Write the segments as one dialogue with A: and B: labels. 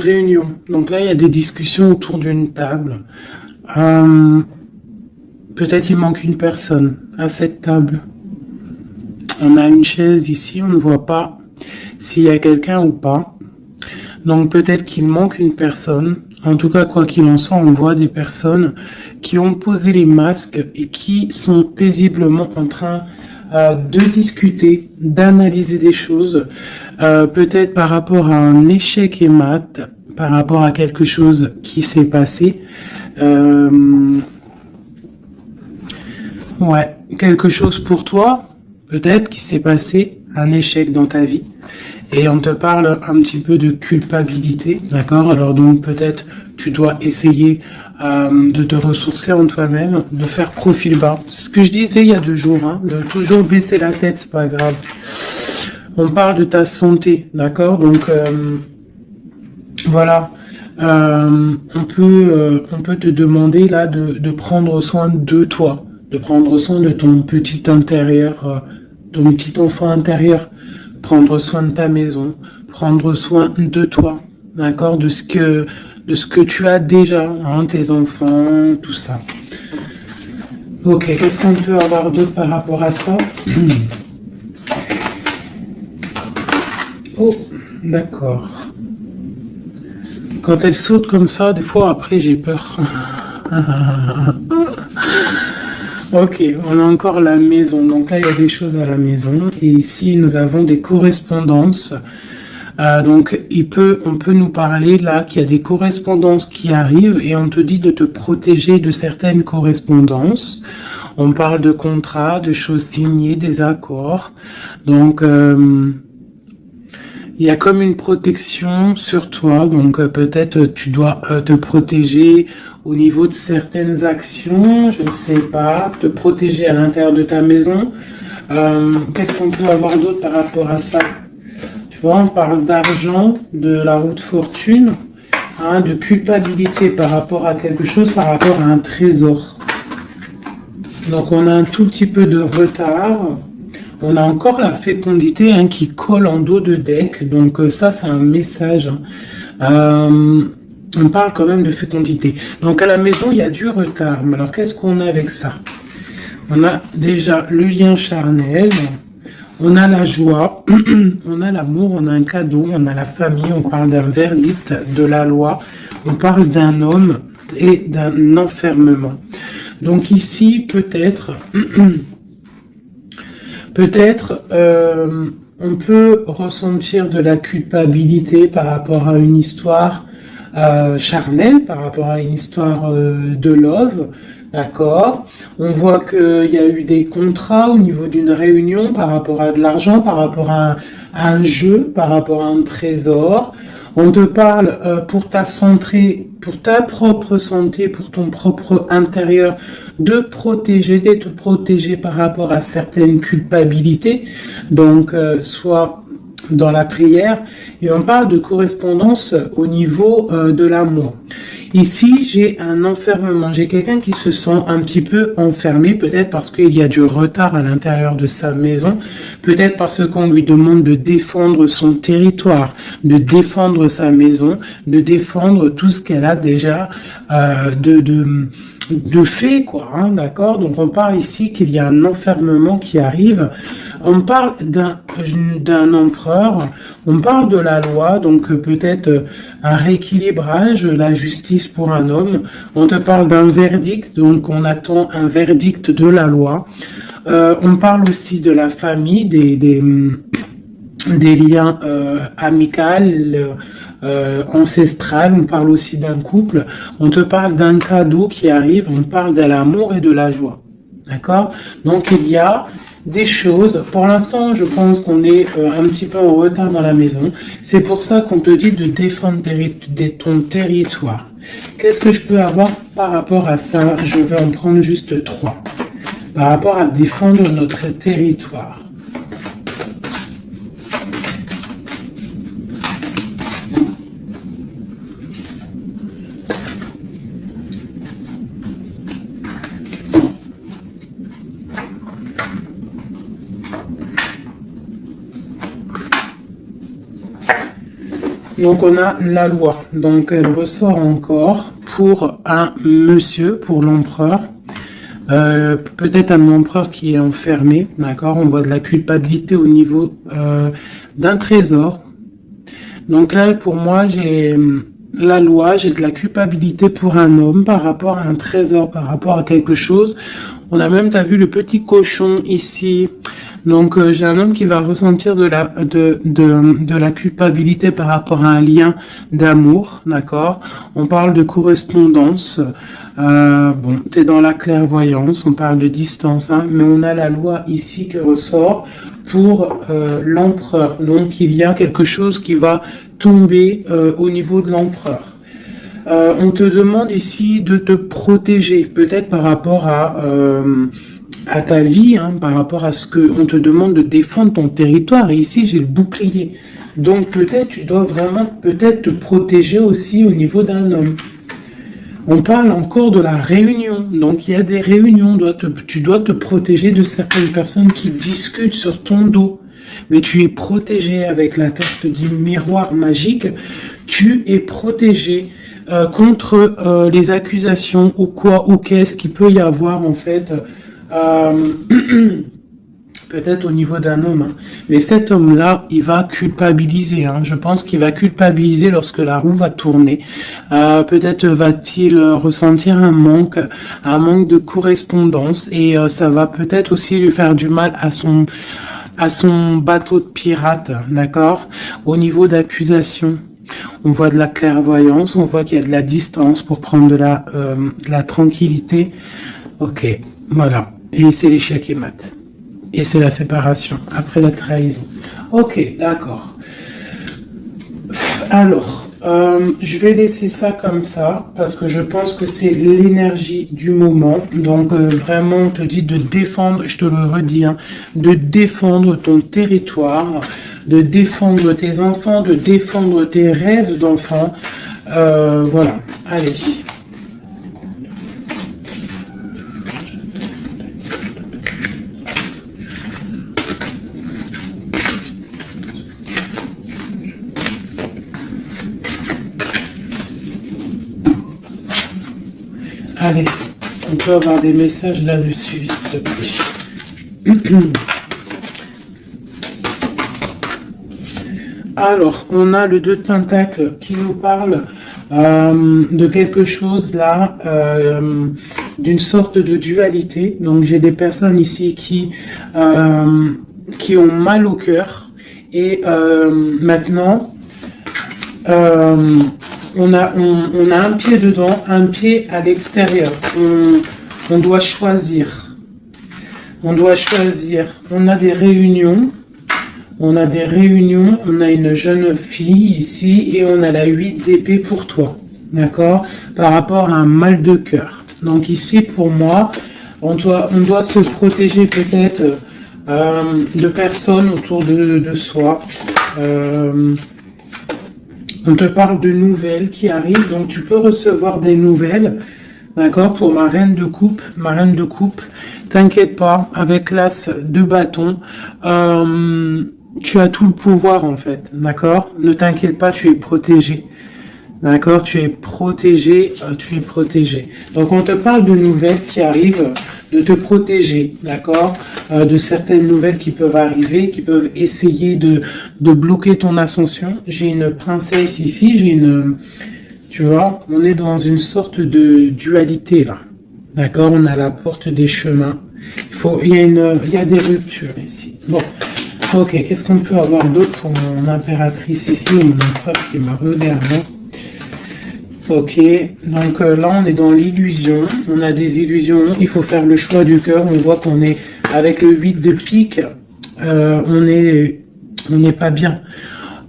A: réunion. Donc là, il y a des discussions autour d'une table. Euh, Peut-être il manque une personne à cette table. On a une chaise ici, on ne voit pas s'il y a quelqu'un ou pas. Donc peut-être qu'il manque une personne. En tout cas, quoi qu'il en soit, on voit des personnes qui ont posé les masques et qui sont paisiblement en train de discuter, d'analyser des choses, peut-être par rapport à un échec et mat, par rapport à quelque chose qui s'est passé. Ouais, quelque chose pour toi, peut-être qui s'est passé, un échec dans ta vie. Et on te parle un petit peu de culpabilité, d'accord? Alors donc peut-être tu dois essayer de te ressourcer en toi-même, de faire profil bas. C'est ce que je disais il y a 2 jours, hein, de toujours baisser la tête, c'est pas grave. On parle de ta santé, d'accord? Donc voilà, on peut te demander là de prendre soin de toi, de prendre soin de ton petit intérieur, ton petit enfant intérieur, prendre soin de ta maison, prendre soin de toi, d'accord, de ce que tu as déjà, hein, tes enfants, tout ça. Ok, qu'est-ce qu'on peut avoir d'autre par rapport à ça? Oh, d'accord. Quand elle saute comme ça, des fois après j'ai peur. Ok, on a encore la maison. Donc là, il y a des choses à la maison. Et ici, nous avons des correspondances. Donc, on peut nous parler là qu'il y a des correspondances qui arrivent et on te dit de te protéger de certaines correspondances. On parle de contrats, de choses signées, des accords. Donc, il y a comme une protection sur toi, donc peut-être tu dois te protéger au niveau de certaines actions, je ne sais pas, te protéger à l'intérieur de ta maison. Qu'est-ce qu'on peut avoir d'autre par rapport à ça? Tu vois, on parle d'argent, de la route fortune, hein, de culpabilité par rapport à quelque chose, par rapport à un trésor. Donc on a un tout petit peu de retard. On a encore la fécondité, hein, qui colle en dos de deck, donc ça c'est un message. On parle quand même de fécondité. Donc à la maison il y a du retard. Mais alors qu'est-ce qu'on a avec ça? On a déjà le lien charnel, on a la joie, on a l'amour, on a un cadeau, on a la famille, on parle d'un verdict de la loi, on parle d'un homme et d'un enfermement. Donc ici peut-être... Peut-être on peut ressentir de la culpabilité par rapport à une histoire charnelle, par rapport à une histoire de love, d'accord? On voit qu'il y a eu des contrats au niveau d'une réunion par rapport à de l'argent, par rapport à un jeu, par rapport à un trésor. On te parle pour ta santé, pour ta propre santé, pour ton propre intérieur, de te protéger par rapport à certaines culpabilités. Donc, soit dans la prière, et on parle de correspondance au niveau de l'amour. Ici, j'ai un enfermement, j'ai quelqu'un qui se sent un petit peu enfermé, peut-être parce qu'il y a du retard à l'intérieur de sa maison, peut-être parce qu'on lui demande de défendre son territoire, de défendre sa maison, de défendre tout ce qu'elle a déjà de fait, quoi, hein, d'accord? Donc on parle ici qu'il y a un enfermement qui arrive. On parle d'un empereur, on parle de la loi, donc peut-être un rééquilibrage, la justice pour un homme. On te parle d'un verdict, donc on attend un verdict de la loi. On parle aussi de la famille, des liens amicaux, ancestral, on parle aussi d'un couple, on te parle d'un cadeau qui arrive, on parle de l'amour et de la joie. D'accord? Donc il y a des choses, pour l'instant je pense qu'on est un petit peu en retard dans la maison, c'est pour ça qu'on te dit de défendre ton territoire. Qu'est-ce que je peux avoir par rapport à ça? Je vais en prendre juste 3. Par rapport à défendre notre territoire. Donc on a la loi. Donc elle ressort encore pour un monsieur, pour l'empereur. Peut-être un empereur qui est enfermé, d'accord. On voit de la culpabilité au niveau d'un trésor. Donc là, pour moi, j'ai la loi, j'ai de la culpabilité pour un homme par rapport à un trésor, par rapport à quelque chose. On a même, t'as vu le petit cochon ici. Donc j'ai un homme qui va ressentir de la culpabilité par rapport à un lien d'amour, d'accord. On parle de correspondance. Bon, t'es dans la clairvoyance, on parle de distance, hein, mais on a la loi ici qui ressort pour l'empereur. Donc il y a quelque chose qui va tomber au niveau de l'empereur. On te demande ici de te protéger, peut-être par rapport à ta vie, hein, par rapport à ce que on te demande de défendre ton territoire. Et ici, j'ai le bouclier. Donc peut-être tu dois vraiment peut-être te protéger aussi au niveau d'un homme. On parle encore de la réunion. Donc il y a des réunions. Tu dois te protéger de certaines personnes qui discutent sur ton dos. Mais tu es protégé avec la carte du miroir magique. Tu es protégé contre les accusations ou quoi ou qu'est-ce qu'il peut y avoir en fait. Peut-être au niveau d'un homme, hein. Mais cet homme-là, il va culpabiliser, hein. Je pense qu'il va culpabiliser lorsque la roue va tourner. Peut-être va-t-il ressentir un manque de correspondance, et ça va peut-être aussi lui faire du mal à son bateau de pirate, d'accord. Au niveau d'accusation, on voit de la clairvoyance, on voit qu'il y a de la distance pour prendre de la tranquillité. Ok, voilà. Et c'est l'échec et mat. Et c'est la séparation, après la trahison. Ok, d'accord. Alors, je vais laisser ça comme ça, parce que je pense que c'est l'énergie du moment. Donc, vraiment, on te dit de défendre, je te le redis, hein, de défendre ton territoire, de défendre tes enfants, de défendre tes rêves d'enfants. Voilà, allez. Allez, on peut avoir des messages là-dessus, s'il te plaît. Alors, on a le 2 de Pentacle qui nous parle de quelque chose là, d'une sorte de dualité. Donc, j'ai des personnes ici qui ont mal au cœur. Et maintenant... on a un pied dedans, un pied à l'extérieur. On doit choisir. On doit choisir. On a des réunions. On a une jeune fille ici et on a la 8 d'épée pour toi. D'accord? Par rapport à un mal de cœur. Donc ici, pour moi, on doit se protéger peut-être de personnes autour de soi. On te parle de nouvelles qui arrivent, donc tu peux recevoir des nouvelles, d'accord, pour ma reine de coupe, t'inquiète pas, avec l'as de bâton, tu as tout le pouvoir en fait, d'accord, ne t'inquiète pas, tu es protégé, d'accord, tu es protégé. Donc on te parle de nouvelles qui arrivent, de te protéger, d'accord, de certaines nouvelles qui peuvent arriver, qui peuvent essayer de bloquer ton ascension. J'ai une princesse ici, tu vois, on est dans une sorte de dualité là, d'accord, on a la porte des chemins, il y a des ruptures ici. Bon, ok, qu'est-ce qu'on peut avoir d'autre pour mon impératrice ici, mon empereur qui m'a regardé. Ok, donc là on est dans l'illusion, on a des illusions, il faut faire le choix du cœur, on voit qu'on est avec le 8 de pique, on n'est pas bien.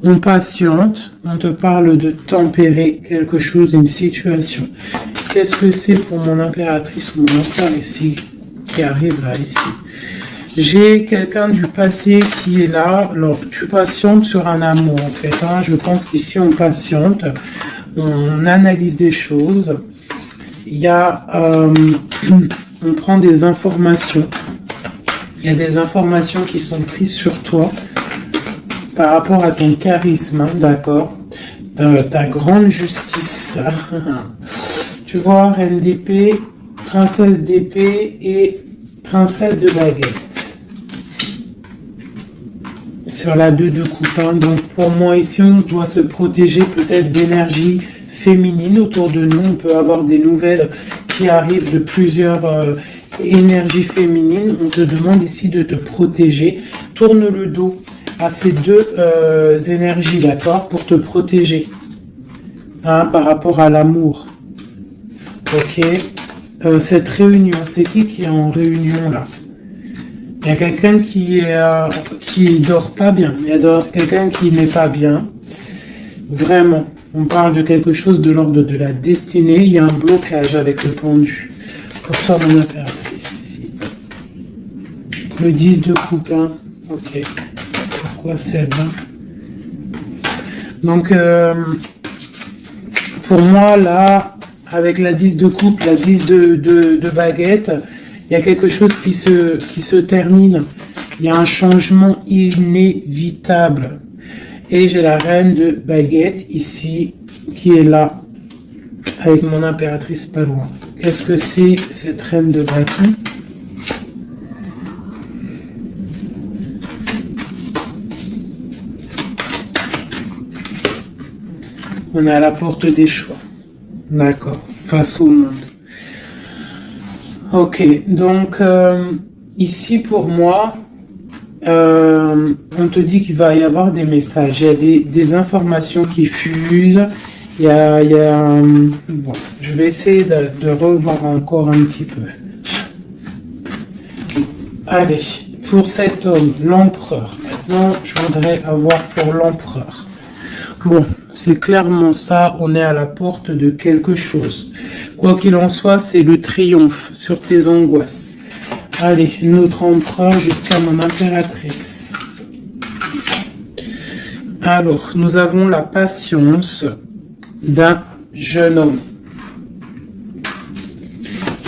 A: On patiente, on te parle de tempérer quelque chose, une situation. Qu'est-ce que c'est pour mon impératrice ou mon empereur ici, qui arrive là ici? J'ai quelqu'un du passé qui est là, alors tu patientes sur un amour en fait, hein. Je pense qu'ici on patiente. On analyse des choses, il y a, on prend des informations, il y a des informations qui sont prises sur toi par rapport à ton charisme, hein, d'accord. ta grande justice. Tu vois, reine d'épée, princesse d'épée et princesse de baguette. Sur la 2 de coupe. Hein. Donc pour moi ici, on doit se protéger peut-être d'énergie féminine autour de nous. On peut avoir des nouvelles qui arrivent de plusieurs énergies féminines. On te demande ici de te protéger. Tourne le dos à ces deux énergies, d'accord, pour te protéger. Hein, par rapport à l'amour. Ok. Cette réunion, c'est qui est en réunion là? Il y a quelqu'un qui dort pas bien. Il y a quelqu'un qui n'est pas bien. Vraiment. On parle de quelque chose de l'ordre de la destinée. Il y a un blocage avec le pendu. Pour toi, mon impératrice ici. Le 10 de coupe. Hein. Ok. Pourquoi celle-là? Donc, pour moi, là, avec la 10 de coupe, la 10 de baguette, il y a quelque chose qui se termine. Il y a un changement inévitable. Et j'ai la reine de baguette ici, qui est là, avec mon impératrice pas loin. Qu'est-ce que c'est cette reine de baguette? On est à la porte des choix. D'accord. Face au monde. Ok. Donc, ici, pour moi, on te dit qu'il va y avoir des messages. Il y a des informations qui fusent. Bon, je vais essayer de revoir encore un petit peu. Allez. Pour cet homme, l'empereur. Maintenant, je voudrais avoir pour l'empereur. Bon, c'est clairement ça, on est à la porte de quelque chose. Quoi qu'il en soit, c'est le triomphe sur tes angoisses. Allez, notre empereur jusqu'à mon impératrice. Alors, nous avons la patience d'un jeune homme.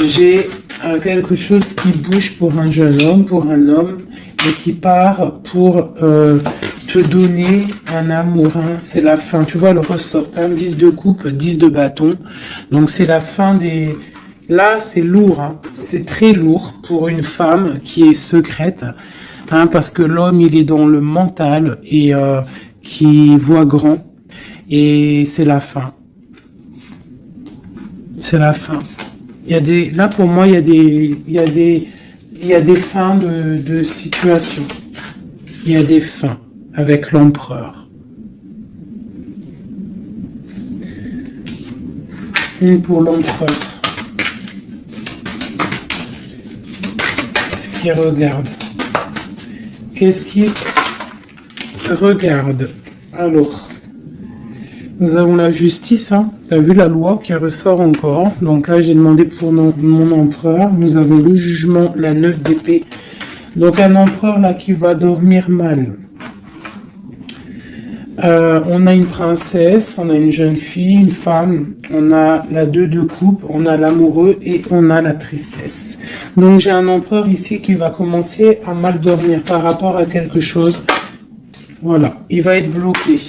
A: J'ai quelque chose qui bouge pour un jeune homme, pour un homme, et qui part pour te donner un amour. Hein. C'est la fin. Tu vois le ressort. Hein. 10 de coupe, 10 de bâton. Donc c'est la fin des... Là, c'est lourd. Hein. C'est très lourd pour une femme qui est secrète. Hein, parce que l'homme, il est dans le mental et qui voit grand. Et c'est la fin. C'est la fin. Il y a des... Là, pour moi, il y a des fins de situation. Il y a des fins avec l'empereur. Une pour l'empereur. Qu'est-ce qu'il regarde? Qu'est-ce qu'il regarde? Alors, nous avons la justice. Hein. Tu as vu la loi qui ressort encore. Donc là, j'ai demandé pour mon empereur. Nous avons le jugement, la 9 d'épée. Donc un empereur là qui va dormir mal. On a une princesse, on a une jeune fille, une femme, on a la 2 de coupe, on a l'amoureux et on a la tristesse. Donc j'ai un empereur ici qui va commencer à mal dormir par rapport à quelque chose. Voilà, il va être bloqué.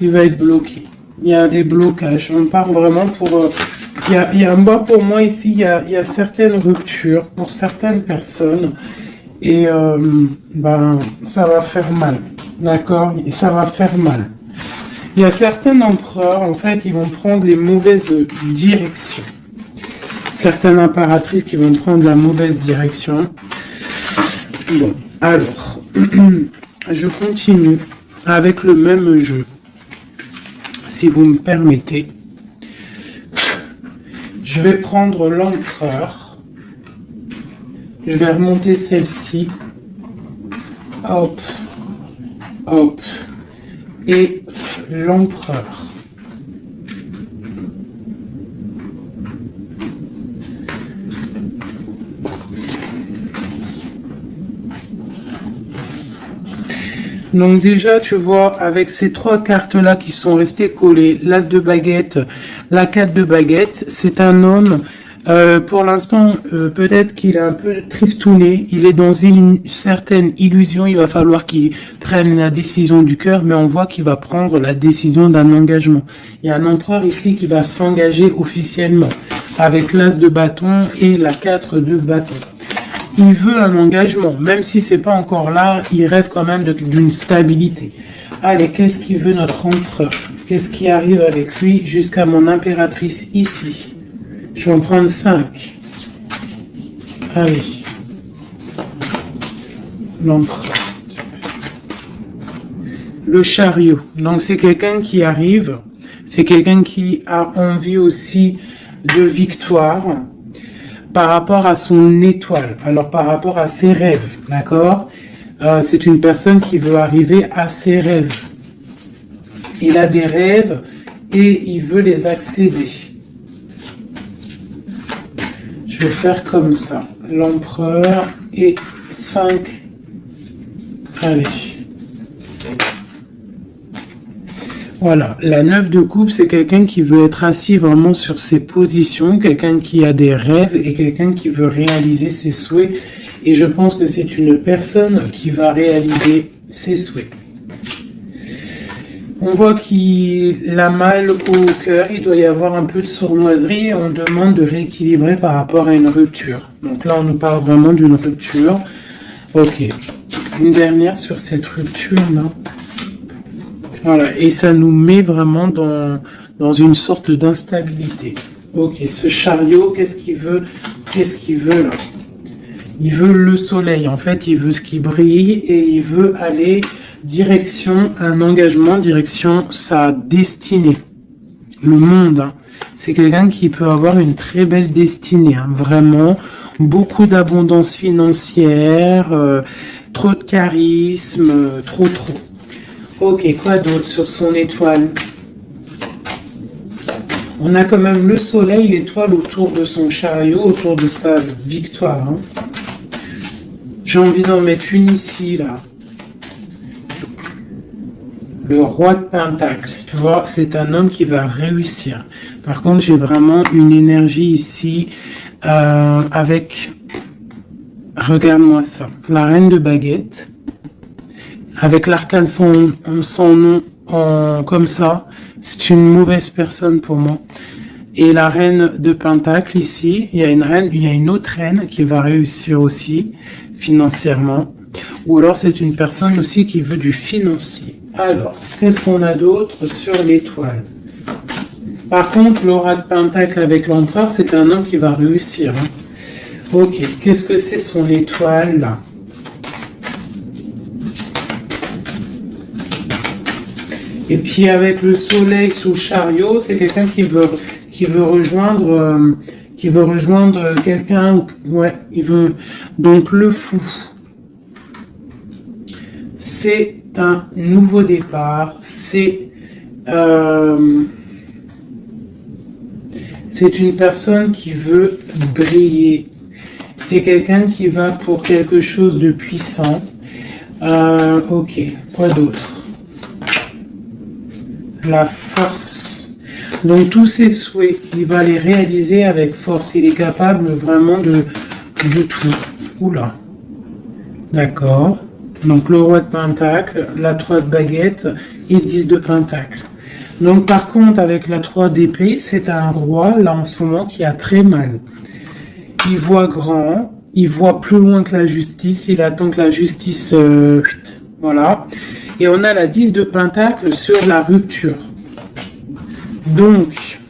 A: Il va être bloqué. Il y a des blocages. On part vraiment pour... pour moi ici, il y a certaines ruptures pour certaines personnes. Et ça va faire mal. D'accord? Et ça va faire mal. Il y a certains empereurs, en fait, ils vont prendre les mauvaises directions. Certaines impératrices qui vont prendre la mauvaise direction. Bon, alors, je continue avec le même jeu. Si vous me permettez. Je vais prendre l'empereur. Je vais remonter celle-ci. Hop. Hop. Et l'empereur. Donc déjà, tu vois, avec ces trois cartes-là qui sont restées collées, l'as de baguette, la 4 de baguette, c'est un homme Pour l'instant, peut-être qu'il est un peu tristouné, il est dans une certaine illusion, il va falloir qu'il prenne la décision du cœur, mais on voit qu'il va prendre la décision d'un engagement. Il y a un empereur ici qui va s'engager officiellement, avec l'as de bâton et la 4 de bâton. Il veut un engagement, même si c'est pas encore là, il rêve quand même d'une stabilité. Allez, qu'est-ce qu'il veut notre empereur? Qu'est-ce qui arrive avec lui jusqu'à mon impératrice ici? Je vais en prendre 5. Allez. L'empereur. Le chariot. Donc c'est quelqu'un qui arrive. C'est quelqu'un qui a envie aussi de victoire par rapport à son étoile. Alors par rapport à ses rêves. D'accord? C'est une personne qui veut arriver à ses rêves. Il a des rêves et il veut les accéder. Je vais faire comme ça. L'empereur et 5. Allez. Voilà. La 9 de coupe, c'est quelqu'un qui veut être assis vraiment sur ses positions, quelqu'un qui a des rêves et quelqu'un qui veut réaliser ses souhaits. Et je pense que c'est une personne qui va réaliser ses souhaits. On voit qu'il a mal au cœur, il doit y avoir un peu de sournoiserie et on demande de rééquilibrer par rapport à une rupture. Donc là, on nous parle vraiment d'une rupture. Ok. Une dernière sur cette rupture-là. Voilà. Et ça nous met vraiment dans une sorte d'instabilité. Ok. Ce chariot, qu'est-ce qu'il veut? Qu'est-ce qu'il veut là? Il veut le soleil. En fait, il veut ce qui brille et il veut aller direction un engagement, direction sa destinée. Le monde, hein. C'est quelqu'un qui peut avoir une très belle destinée, hein. Vraiment, beaucoup d'abondance financière, trop de charisme, trop. Ok, quoi d'autre sur son étoile? On a quand même le soleil, l'étoile autour de son chariot, autour de sa victoire, hein. J'ai envie d'en mettre une ici, là. Le roi de Pentacle, tu vois, c'est un homme qui va réussir. Par contre, j'ai vraiment une énergie ici avec, regarde-moi ça, la reine de baguette, avec l'arcane son nom comme ça, c'est une mauvaise personne pour moi. Et la reine de Pentacle ici, il y a une autre reine qui va réussir aussi financièrement. Ou alors c'est une personne aussi qui veut du financier. Alors, qu'est-ce qu'on a d'autre sur l'étoile? Par contre, l'aura de Pentacle avec l'empereur, c'est un homme qui va réussir, hein. Ok, qu'est-ce que c'est son étoile là? Et puis avec le soleil sous le chariot, c'est quelqu'un qui veut rejoindre quelqu'un. Ouais, il veut donc le fou. C'est un nouveau départ, c'est une personne qui veut briller, c'est quelqu'un qui va pour quelque chose de puissant. Ok, quoi d'autre? La force. Donc tous ses souhaits, il va les réaliser avec force, il est capable vraiment de tout. Oula, d'accord. Donc le roi de Pentacle, la 3 de baguette et 10 de Pentacle. Donc par contre avec la 3 d'épée, c'est un roi là en ce moment qui a très mal. Il voit grand, il voit plus loin que la justice, il attend que la justice... voilà. Et on a la 10 de Pentacle sur la rupture. Donc,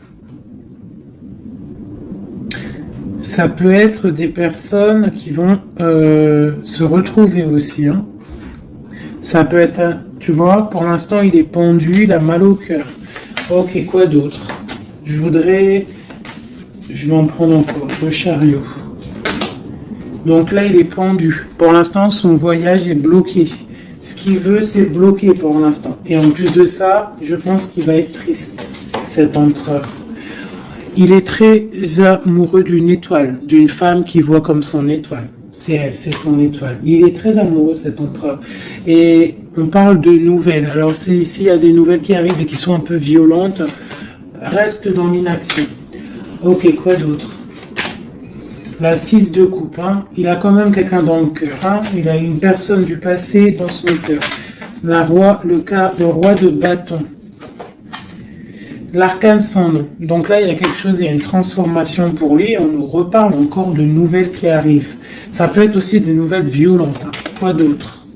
A: ça peut être des personnes qui vont se retrouver aussi, hein. Ça peut être, tu vois, pour l'instant il est pendu, il a mal au cœur. Ok, quoi d'autre? Je vais en prendre encore, le chariot. Donc là il est pendu. Pour l'instant son voyage est bloqué. Ce qu'il veut c'est bloqué pour l'instant. Et en plus de ça, je pense qu'il va être triste, cet empereur. Il est très amoureux d'une étoile, d'une femme qui voit comme son étoile. C'est elle, c'est son étoile. Il est très amoureux, cet empereur. Et on parle de nouvelles. Alors, s'il y a des nouvelles qui arrivent et qui sont un peu violentes, reste dans l'inaction. Ok, quoi d'autre? La 6 de coupe, hein. Il a quand même quelqu'un dans le cœur, hein. Il a une personne du passé dans son cœur. Le roi de bâton. L'arcane sans nom. Donc là, il y a quelque chose, il y a une transformation pour lui. On nous reparle encore de nouvelles qui arrivent. Ça peut être aussi des nouvelles violentes. Hein. Quoi d'autre?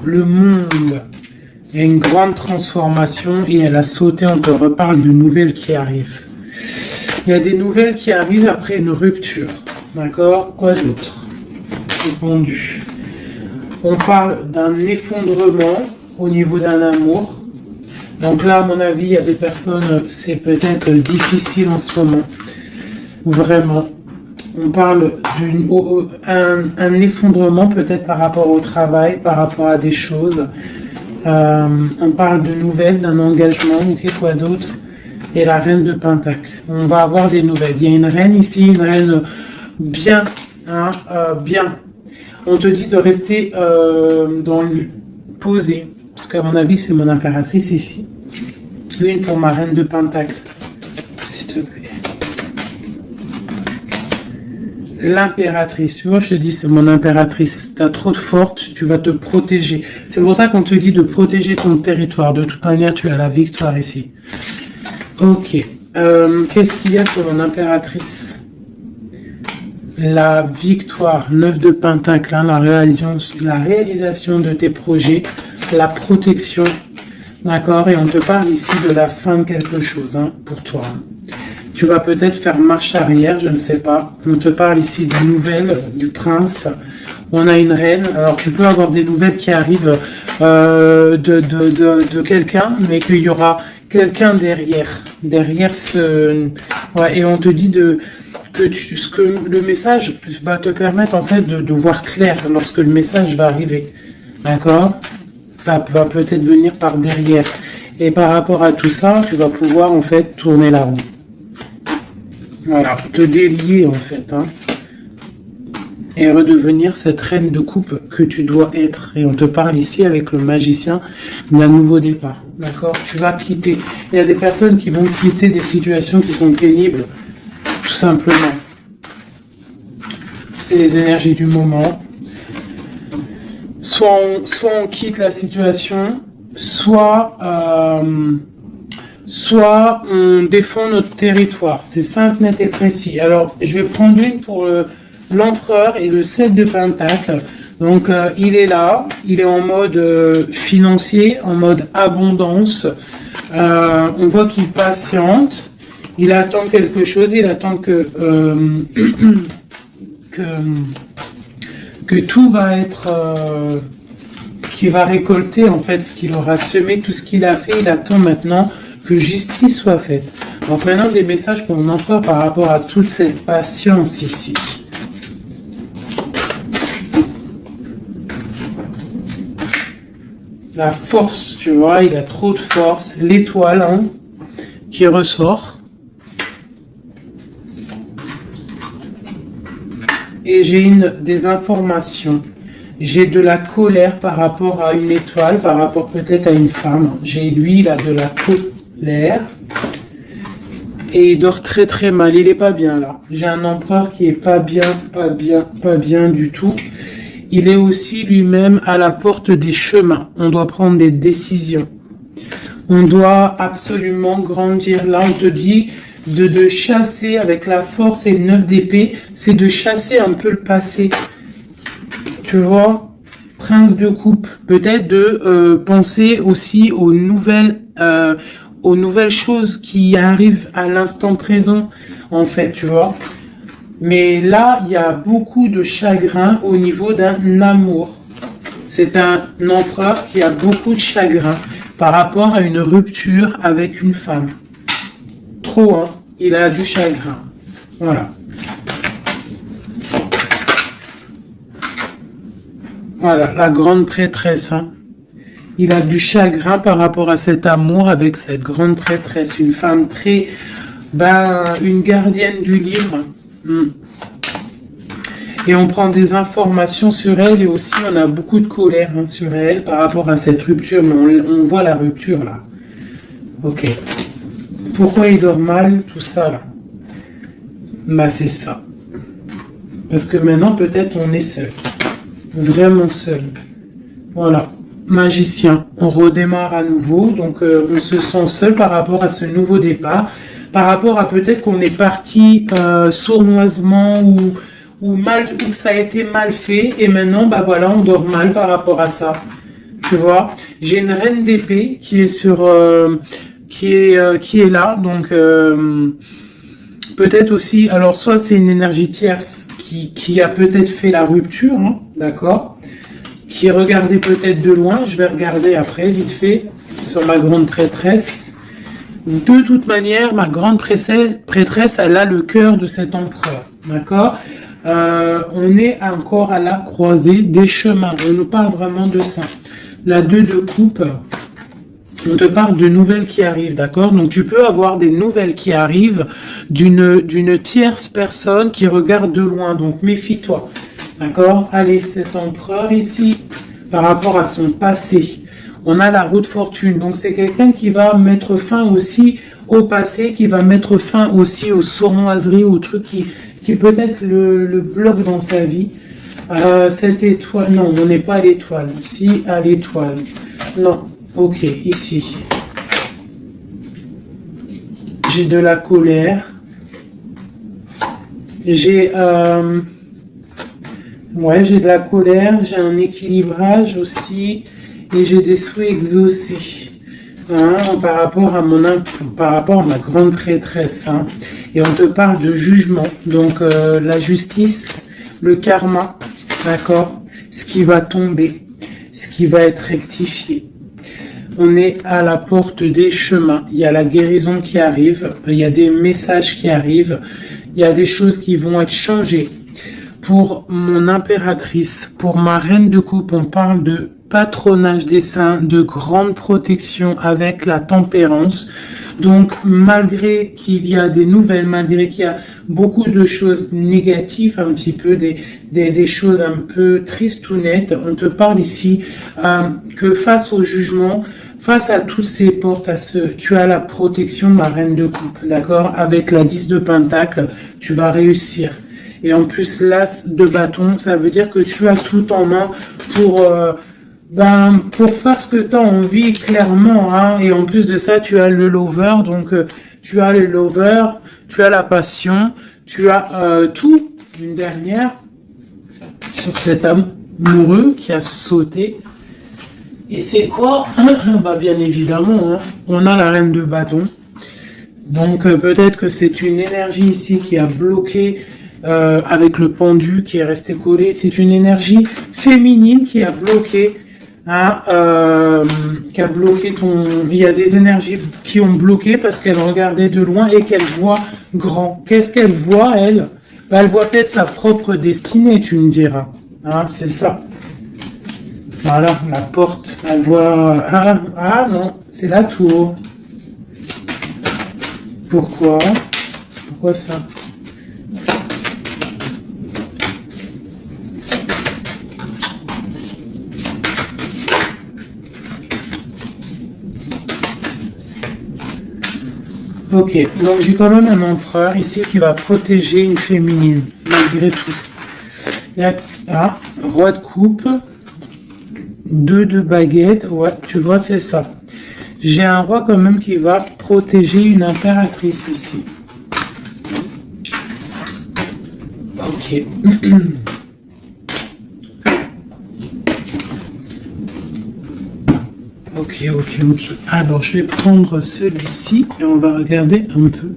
A: Le monde. Il y a une grande transformation et elle a sauté. On te reparle de nouvelles qui arrivent. Il y a des nouvelles qui arrivent après une rupture. D'accord? Quoi d'autre? Répondu. On parle d'un effondrement au niveau d'un amour. Donc là, à mon avis, il y a des personnes, c'est peut-être difficile en ce moment. Vraiment. On parle d'un effondrement peut-être par rapport au travail, par rapport à des choses. On parle de nouvelles, d'un engagement, ok, quoi d'autre? Et la reine de Pentacle. On va avoir des nouvelles. Il y a une reine ici, une reine bien, hein, bien. On te dit de rester dans le posé. Parce qu'à mon avis, c'est mon impératrice ici. Une pour ma reine de Pentacle. S'il te plaît. L'impératrice. Tu vois, je te dis, c'est mon impératrice. T'as trop de force, tu vas te protéger. C'est pour ça qu'on te dit de protéger ton territoire. De toute manière, tu as la victoire ici. Ok. Qu'est-ce qu'il y a sur mon impératrice? La victoire. 9 de Pentacle. Hein, la réalisation de tes projets. La protection, d'accord, et on te parle ici de la fin de quelque chose, hein, pour toi. Tu vas peut-être faire marche arrière, je ne sais pas. On te parle ici des nouvelles du prince. On a une reine, alors tu peux avoir des nouvelles qui arrivent de quelqu'un, mais qu'il y aura quelqu'un derrière ce... Ouais, et on te dit que le message va te permettre en fait de voir clair lorsque le message va arriver, d'accord? Ça va peut-être venir par derrière. Et par rapport à tout ça, tu vas pouvoir en fait tourner la roue. Voilà, te délier en fait. Hein, et redevenir cette reine de coupe que tu dois être. Et on te parle ici avec le magicien d'un nouveau départ. D'accord? Tu vas quitter. Il y a des personnes qui vont quitter des situations qui sont pénibles. Tout simplement. C'est les énergies du moment. Soit on quitte la situation, soit on défend notre territoire. C'est simple, net et précis. Alors, je vais prendre une pour l'empereur et le 7 de Pentacle. Donc, il est là, il est en mode financier, en mode abondance. On voit qu'il patiente, il attend quelque chose, il attend que tout va être... qu'il va récolter en fait ce qu'il aura semé, tout ce qu'il a fait, il attend maintenant que justice soit faite. Donc maintenant des messages pour mon empereur par rapport à toute cette patience ici. La force, tu vois, il a trop de force, l'étoile hein, qui ressort. Et j'ai des informations. J'ai de la colère par rapport à une étoile, par rapport peut-être à une femme. J'ai lui, il a de la colère. Et il dort très très mal. Il est pas bien là. J'ai un empereur qui est pas bien du tout. Il est aussi lui-même à la porte des chemins. On doit prendre des décisions. On doit absolument grandir. Là, on te dit de chasser avec la force et le 9 d'épée. C'est de chasser un peu le passé. Tu vois, prince de coupe. Peut-être de penser aussi aux nouvelles choses qui arrivent à l'instant présent, en fait, tu vois. Mais là, il y a beaucoup de chagrin au niveau d'un amour. C'est un empereur qui a beaucoup de chagrin par rapport à une rupture avec une femme. Trop, hein. Il a du chagrin. Voilà. Voilà, la grande prêtresse. Hein. Il a du chagrin par rapport à cet amour avec cette grande prêtresse. Une femme très... une gardienne du livre. Et on prend des informations sur elle et aussi on a beaucoup de colère hein, sur elle par rapport à cette rupture. Mais on voit la rupture là. Ok. Pourquoi il dort mal? Tout ça là. Bah c'est ça. Parce que maintenant, peut-être, on est seul. Vraiment seul. Voilà. Magicien. On redémarre à nouveau. Donc, on se sent seul par rapport à ce nouveau départ. Par rapport à peut-être qu'on est parti sournoisement ou ça a été mal fait. Et maintenant, bah voilà, on dort mal par rapport à ça. Tu vois, j'ai une reine d'épée qui est qui est là. Donc, peut-être aussi, alors soit c'est une énergie tierce qui a peut-être fait la rupture, hein, d'accord, qui est regardée peut-être de loin. Je vais regarder après, vite fait, sur ma grande prêtresse. De toute manière, ma grande prêtresse, elle a le cœur de cet empereur, d'accord. On est encore à la croisée des chemins. On nous parle vraiment de ça. La 2 de coupe, on te parle de nouvelles qui arrivent, d'accord? Donc tu peux avoir des nouvelles qui arrivent d'une tierce personne qui regarde de loin. Donc méfie-toi, d'accord? Allez, cet empereur ici, par rapport à son passé, on a la roue de fortune. Donc c'est quelqu'un qui va mettre fin aussi au passé, qui va mettre fin aussi aux sournoiseries, aux trucs qui peut-être le bloquent dans sa vie. Cette étoile, non, on n'est pas à l'étoile. Ici, à l'étoile. Non, ok, ici. J'ai de la colère. J'ai j'ai de la colère, j'ai un équilibrage aussi, et j'ai des souhaits exaucés. Hein, par rapport à ma grande prêtresse. Hein. Et on te parle de jugement. Donc la justice, le karma. D'accord? Ce qui va tomber, ce qui va être rectifié. On est à la porte des chemins. Il y a la guérison qui arrive, il y a des messages qui arrivent, il y a des choses qui vont être changées. Pour mon impératrice, pour ma reine de coupe, on parle de patronage des saints, de grande protection avec la tempérance. Donc, malgré qu'il y a des nouvelles, malgré qu'il y a beaucoup de choses négatives, un petit peu, des choses un peu tristounettes, on te parle ici que face au jugement, face à toutes ces portes, tu as la protection de ma reine de coupe, d'accord? Avec la 10 de pentacle, tu vas réussir. Et en plus, l'as de bâton, ça veut dire que tu as tout en main pour faire ce que tu as envie, clairement. Hein. Et en plus de ça, tu as le lover. Donc, tu as le lover, tu as la passion, tu as tout. Une dernière sur cet amoureux qui a sauté. Et c'est quoi? Bien évidemment, hein, on a la reine de bâton. Donc, peut-être que c'est une énergie ici qui a bloqué avec le pendu qui est resté collé. C'est une énergie féminine qui a bloqué. Qui a bloqué il y a des énergies qui ont bloqué parce qu'elle regardait de loin et qu'elle voit grand. Qu'est-ce qu'elle voit, elle? Elle voit peut-être sa propre destinée, tu me diras. Hein, c'est ça. Voilà, la porte. Elle voit... non, c'est la tour. Pourquoi? Pourquoi ça? Ok, donc j'ai quand même un empereur ici qui va protéger une féminine, malgré tout. Il y a roi de coupe, 2 de baguette, ouais, tu vois, c'est ça. J'ai un roi quand même qui va protéger une impératrice ici. Ok. Ok. Alors, je vais prendre celui-ci et on va regarder un peu.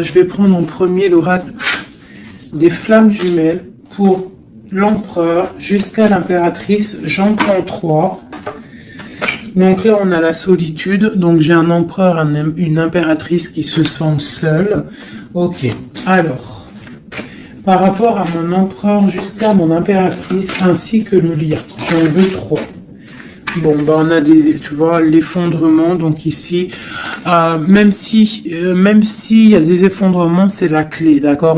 A: Je vais prendre en premier l'oracle des flammes jumelles pour l'empereur jusqu'à l'impératrice. J'en prends 3. Donc là, on a la solitude. Donc, j'ai un empereur, une impératrice qui se sent seule. Ok. Alors, par rapport à mon empereur jusqu'à mon impératrice ainsi que le lien, j'en veux 3. Bon, on a tu vois, l'effondrement. Donc ici, même s'il y a des effondrements, c'est la clé, d'accord.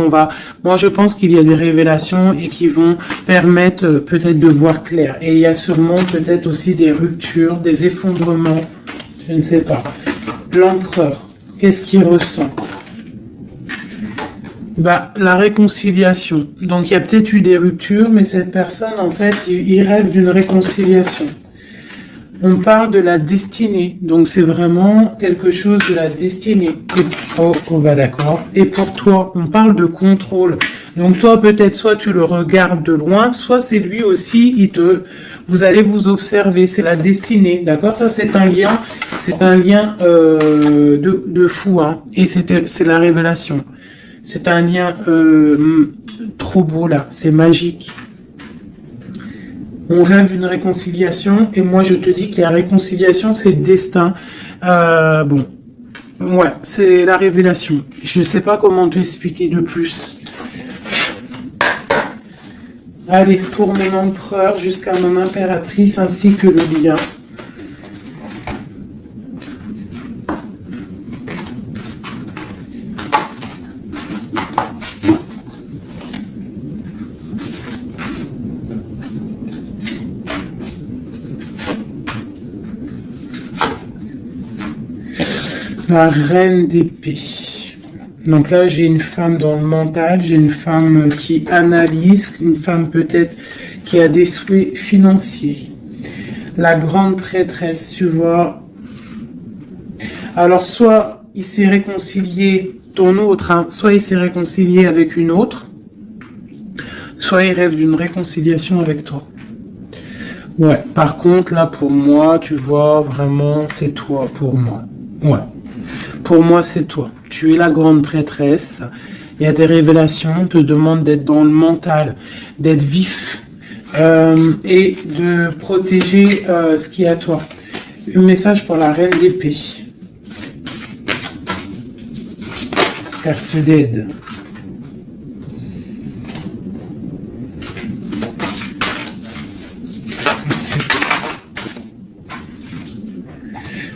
A: Moi, je pense qu'il y a des révélations et qui vont permettre peut-être de voir clair. Et il y a sûrement peut-être aussi des ruptures, des effondrements. Je ne sais pas. L'empereur, qu'est-ce qu'il ressent? Bah, la réconciliation. Donc, il y a peut-être eu des ruptures, mais cette personne, en fait, il rêve d'une réconciliation. On parle de la destinée. Donc, c'est vraiment quelque chose de la destinée. Bah, d'accord. Et pour toi, on parle de contrôle. Donc, toi, peut-être, soit tu le regardes de loin, soit c'est lui aussi, vous allez vous observer. C'est la destinée. D'accord? Ça, c'est un lien, de fou, hein. Et c'est la révélation. C'est un lien trop beau là, c'est magique. On rêve d'une réconciliation et moi je te dis qu'il y a réconciliation, c'est destin. Bon, ouais, c'est la révélation. Je ne sais pas comment te expliquer de plus. Allez, pour mon empereur jusqu'à mon impératrice ainsi que le lien. La reine d'épée. Donc là, j'ai une femme dans le mental, j'ai une femme qui analyse, une femme peut-être qui a des souhaits financiers. La grande prêtresse, tu vois. Alors, soit il s'est réconcilié, ton autre, hein, soit il s'est réconcilié avec une autre, soit il rêve d'une réconciliation avec toi. Ouais, par contre, là, pour moi, tu vois, vraiment, c'est toi, pour moi. Ouais. Pour moi, c'est toi. Tu es la grande prêtresse. Il y a des révélations. On te demande d'être dans le mental, d'être vif et de protéger ce qui est à toi. Un message pour la reine d'épée. Carte d'aide.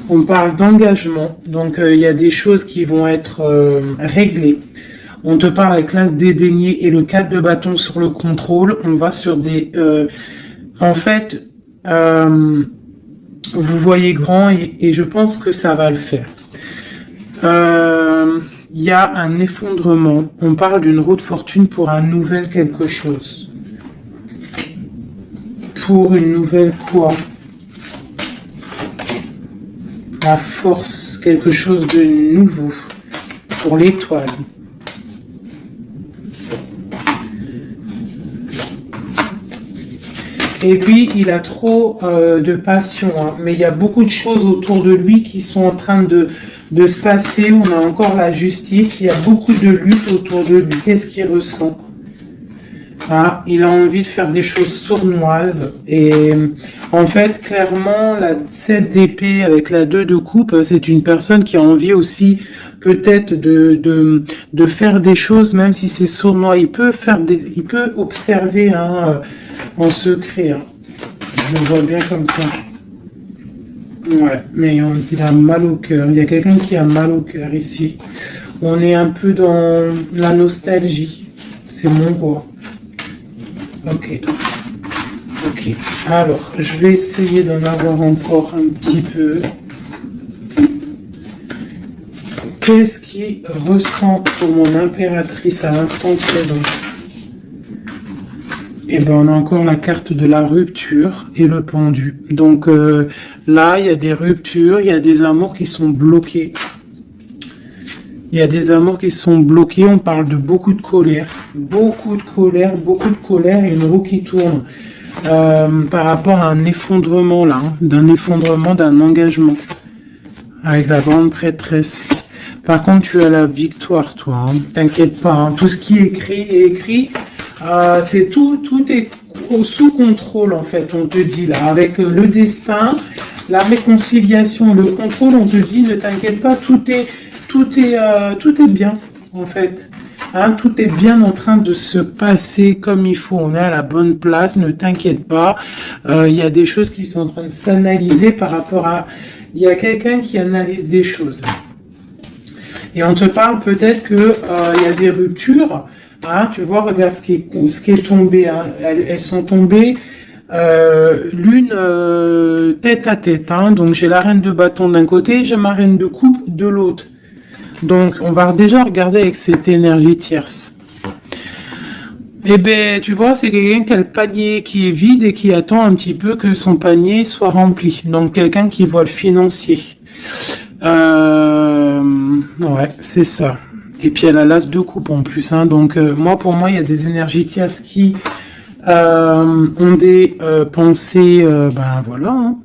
A: On parle d'engagement, donc il y a des choses qui vont être réglées. On te parle avec l'as dédaigné et le 4 de bâton sur le contrôle. On va sur des... en fait, vous voyez grand et je pense que ça va le faire. Il y a un effondrement. On parle d'une roue de fortune pour un nouvel quelque chose. Pour une nouvelle quoi? La force, quelque chose de nouveau pour l'étoile. Et puis, il a trop de passion, hein, mais il y a beaucoup de choses autour de lui qui sont en train de se passer. On a encore la justice, il y a beaucoup de lutte autour de lui. Qu'est-ce qu'il ressent? Ah, il a envie de faire des choses sournoises et en fait, clairement, la 7 d'épée avec la 2 de coupe, c'est une personne qui a envie aussi peut-être de faire des choses, même si c'est sournois. Il peut observer hein, en secret. Hein. Je le vois bien comme ça. Ouais, mais il a mal au cœur. Il y a quelqu'un qui a mal au cœur ici. On est un peu dans la nostalgie. C'est mon roi. Ok. Ok. Alors, je vais essayer d'en avoir encore un petit peu. Qu'est-ce qu'il ressent pour mon impératrice à l'instant présent? Et ben, on a encore la carte de la rupture et le pendu. Donc là, il y a des ruptures, il y a des amours qui sont bloqués. Il y a des amours qui sont bloqués, on parle de beaucoup de colère et une roue qui tourne par rapport à un effondrement là, hein, d'un engagement avec la grande prêtresse. Par contre, tu as la victoire, toi, hein, t'inquiète pas, hein, tout ce qui est écrit, c'est tout est sous contrôle en fait, on te dit là, avec le destin, la réconciliation, le contrôle, on te dit ne t'inquiète pas, tout est bien, en fait. Hein, tout est bien en train de se passer comme il faut. On est à la bonne place, ne t'inquiète pas. Il y a des choses qui sont en train de s'analyser par rapport à... Il y a quelqu'un qui analyse des choses. Et on te parle peut-être que il y a des ruptures. Hein, tu vois, regarde ce qui est tombé. Hein. Elles sont tombées l'une tête à tête. Hein. Donc j'ai la reine de bâton d'un côté, j'ai ma reine de coupe de l'autre. Donc, on va déjà regarder avec cette énergie tierce. Eh ben, tu vois, c'est quelqu'un qui a le panier qui est vide et qui attend un petit peu que son panier soit rempli. Donc, quelqu'un qui voit le financier. Ouais, c'est ça. Et puis, elle a l'as de coupe en plus. Hein. Donc, pour moi, il y a des énergies tierces qui ont des pensées, voilà. Hein.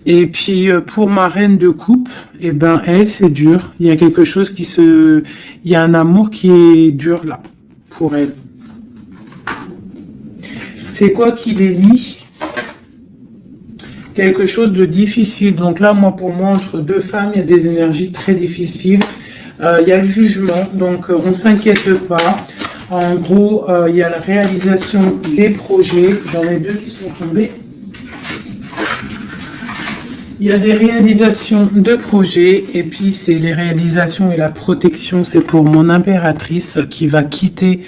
A: Et puis, pour ma reine de coupe, eh ben, elle, c'est dur. Il y a quelque chose il y a un amour qui est dur là. Pour elle. C'est quoi qui les lie? Quelque chose de difficile. Donc là, pour moi, entre deux femmes, il y a des énergies très difficiles. Il y a le jugement, donc on s'inquiète pas. En gros, il y a la réalisation des projets. J'en ai deux qui sont tombés. Il y a des réalisations de projets, et puis c'est les réalisations et la protection, c'est pour mon impératrice qui va quitter,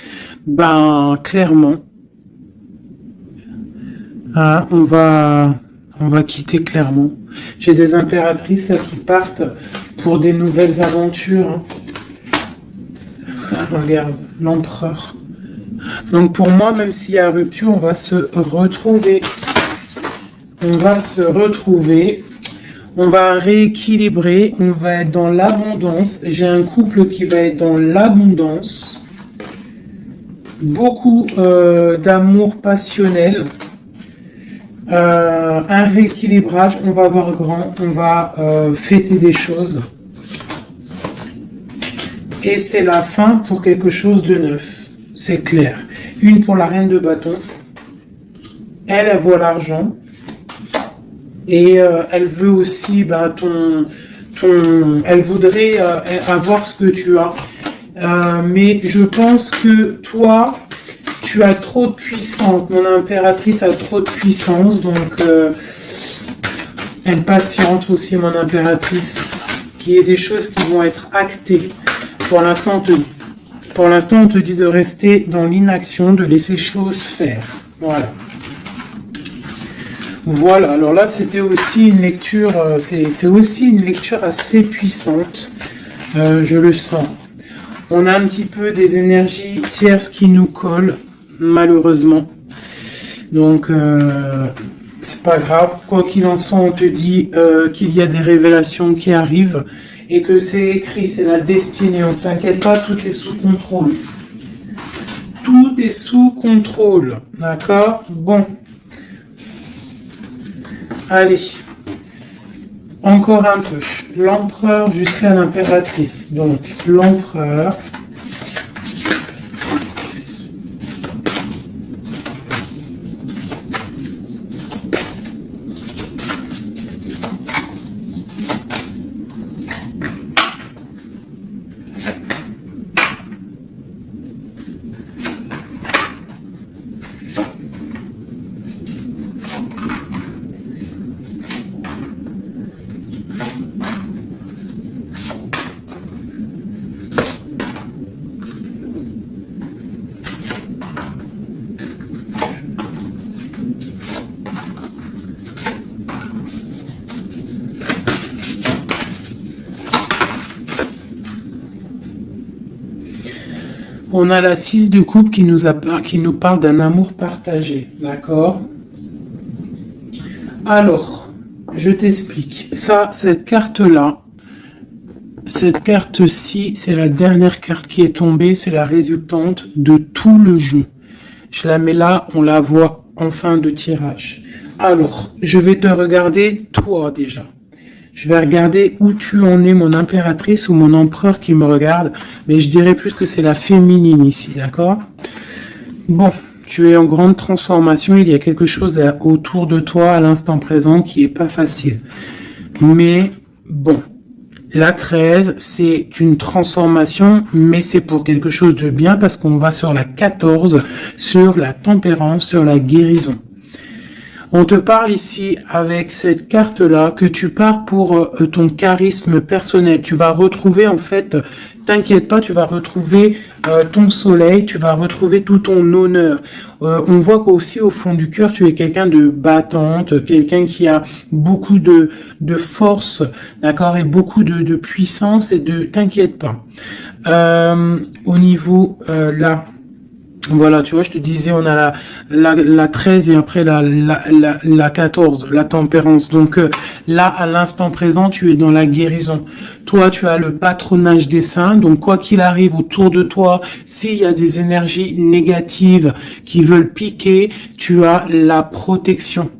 A: clairement. Ah, on va quitter clairement. J'ai des impératrices là, qui partent pour des nouvelles aventures. Hein. Ah, regarde, l'empereur. Donc pour moi, même s'il y a rupture, on va se retrouver. On va se retrouver. On va rééquilibrer, on va être dans l'abondance. J'ai un couple qui va être dans l'abondance. Beaucoup d'amour passionnel. Un rééquilibrage, on va voir grand, on va fêter des choses. Et c'est la fin pour quelque chose de neuf. C'est clair. Une pour la reine de bâton. Elle voit l'argent. Et elle veut aussi, elle voudrait avoir ce que tu as. Mais je pense que toi, tu as trop de puissance. Mon impératrice a trop de puissance, donc elle patiente aussi, mon impératrice, qu'il y ait des choses qui vont être actées. Pour l'instant, on te dit de rester dans l'inaction, de laisser choses faire. Voilà. Voilà, alors là c'était aussi une lecture, c'est aussi une lecture assez puissante, je le sens. On a un petit peu des énergies tierces qui nous collent, malheureusement. Donc c'est pas grave, quoi qu'il en soit, on te dit qu'il y a des révélations qui arrivent et que c'est écrit, c'est la destinée, on s'inquiète pas, tout est sous contrôle. Tout est sous contrôle, d'accord? Bon. Allez, encore un peu. L'empereur jusqu'à l'impératrice. Donc, l'empereur. On a la 6 de coupe qui nous parle d'un amour partagé, d'accord? Alors, je t'explique. Cette carte-là, cette carte-ci, c'est la dernière carte qui est tombée, c'est la résultante de tout le jeu. Je la mets là, on la voit en fin de tirage. Alors, je vais te regarder toi déjà. Je vais regarder où tu en es, mon impératrice ou mon empereur qui me regarde. Mais je dirais plus que c'est la féminine ici, d'accord? Bon, tu es en grande transformation. Il y a quelque chose autour de toi à l'instant présent qui est pas facile. Mais bon, la 13, c'est une transformation, mais c'est pour quelque chose de bien parce qu'on va sur la 14, sur la tempérance, sur la guérison. On te parle ici avec cette carte-là que tu pars pour ton charisme personnel. Tu vas retrouver en fait, t'inquiète pas, tu vas retrouver ton soleil, tu vas retrouver tout ton honneur. On voit qu'aussi au fond du cœur, tu es quelqu'un de battante, quelqu'un qui a beaucoup de force, d'accord, et beaucoup de puissance et de... T'inquiète pas. Au niveau là... Voilà, tu vois, je te disais, on a la 13 et après la 14, la tempérance. Donc là, à l'instant présent, tu es dans la guérison. Toi, tu as le patronage des saints. Donc, quoi qu'il arrive autour de toi, s'il y a des énergies négatives qui veulent piquer, tu as la protection.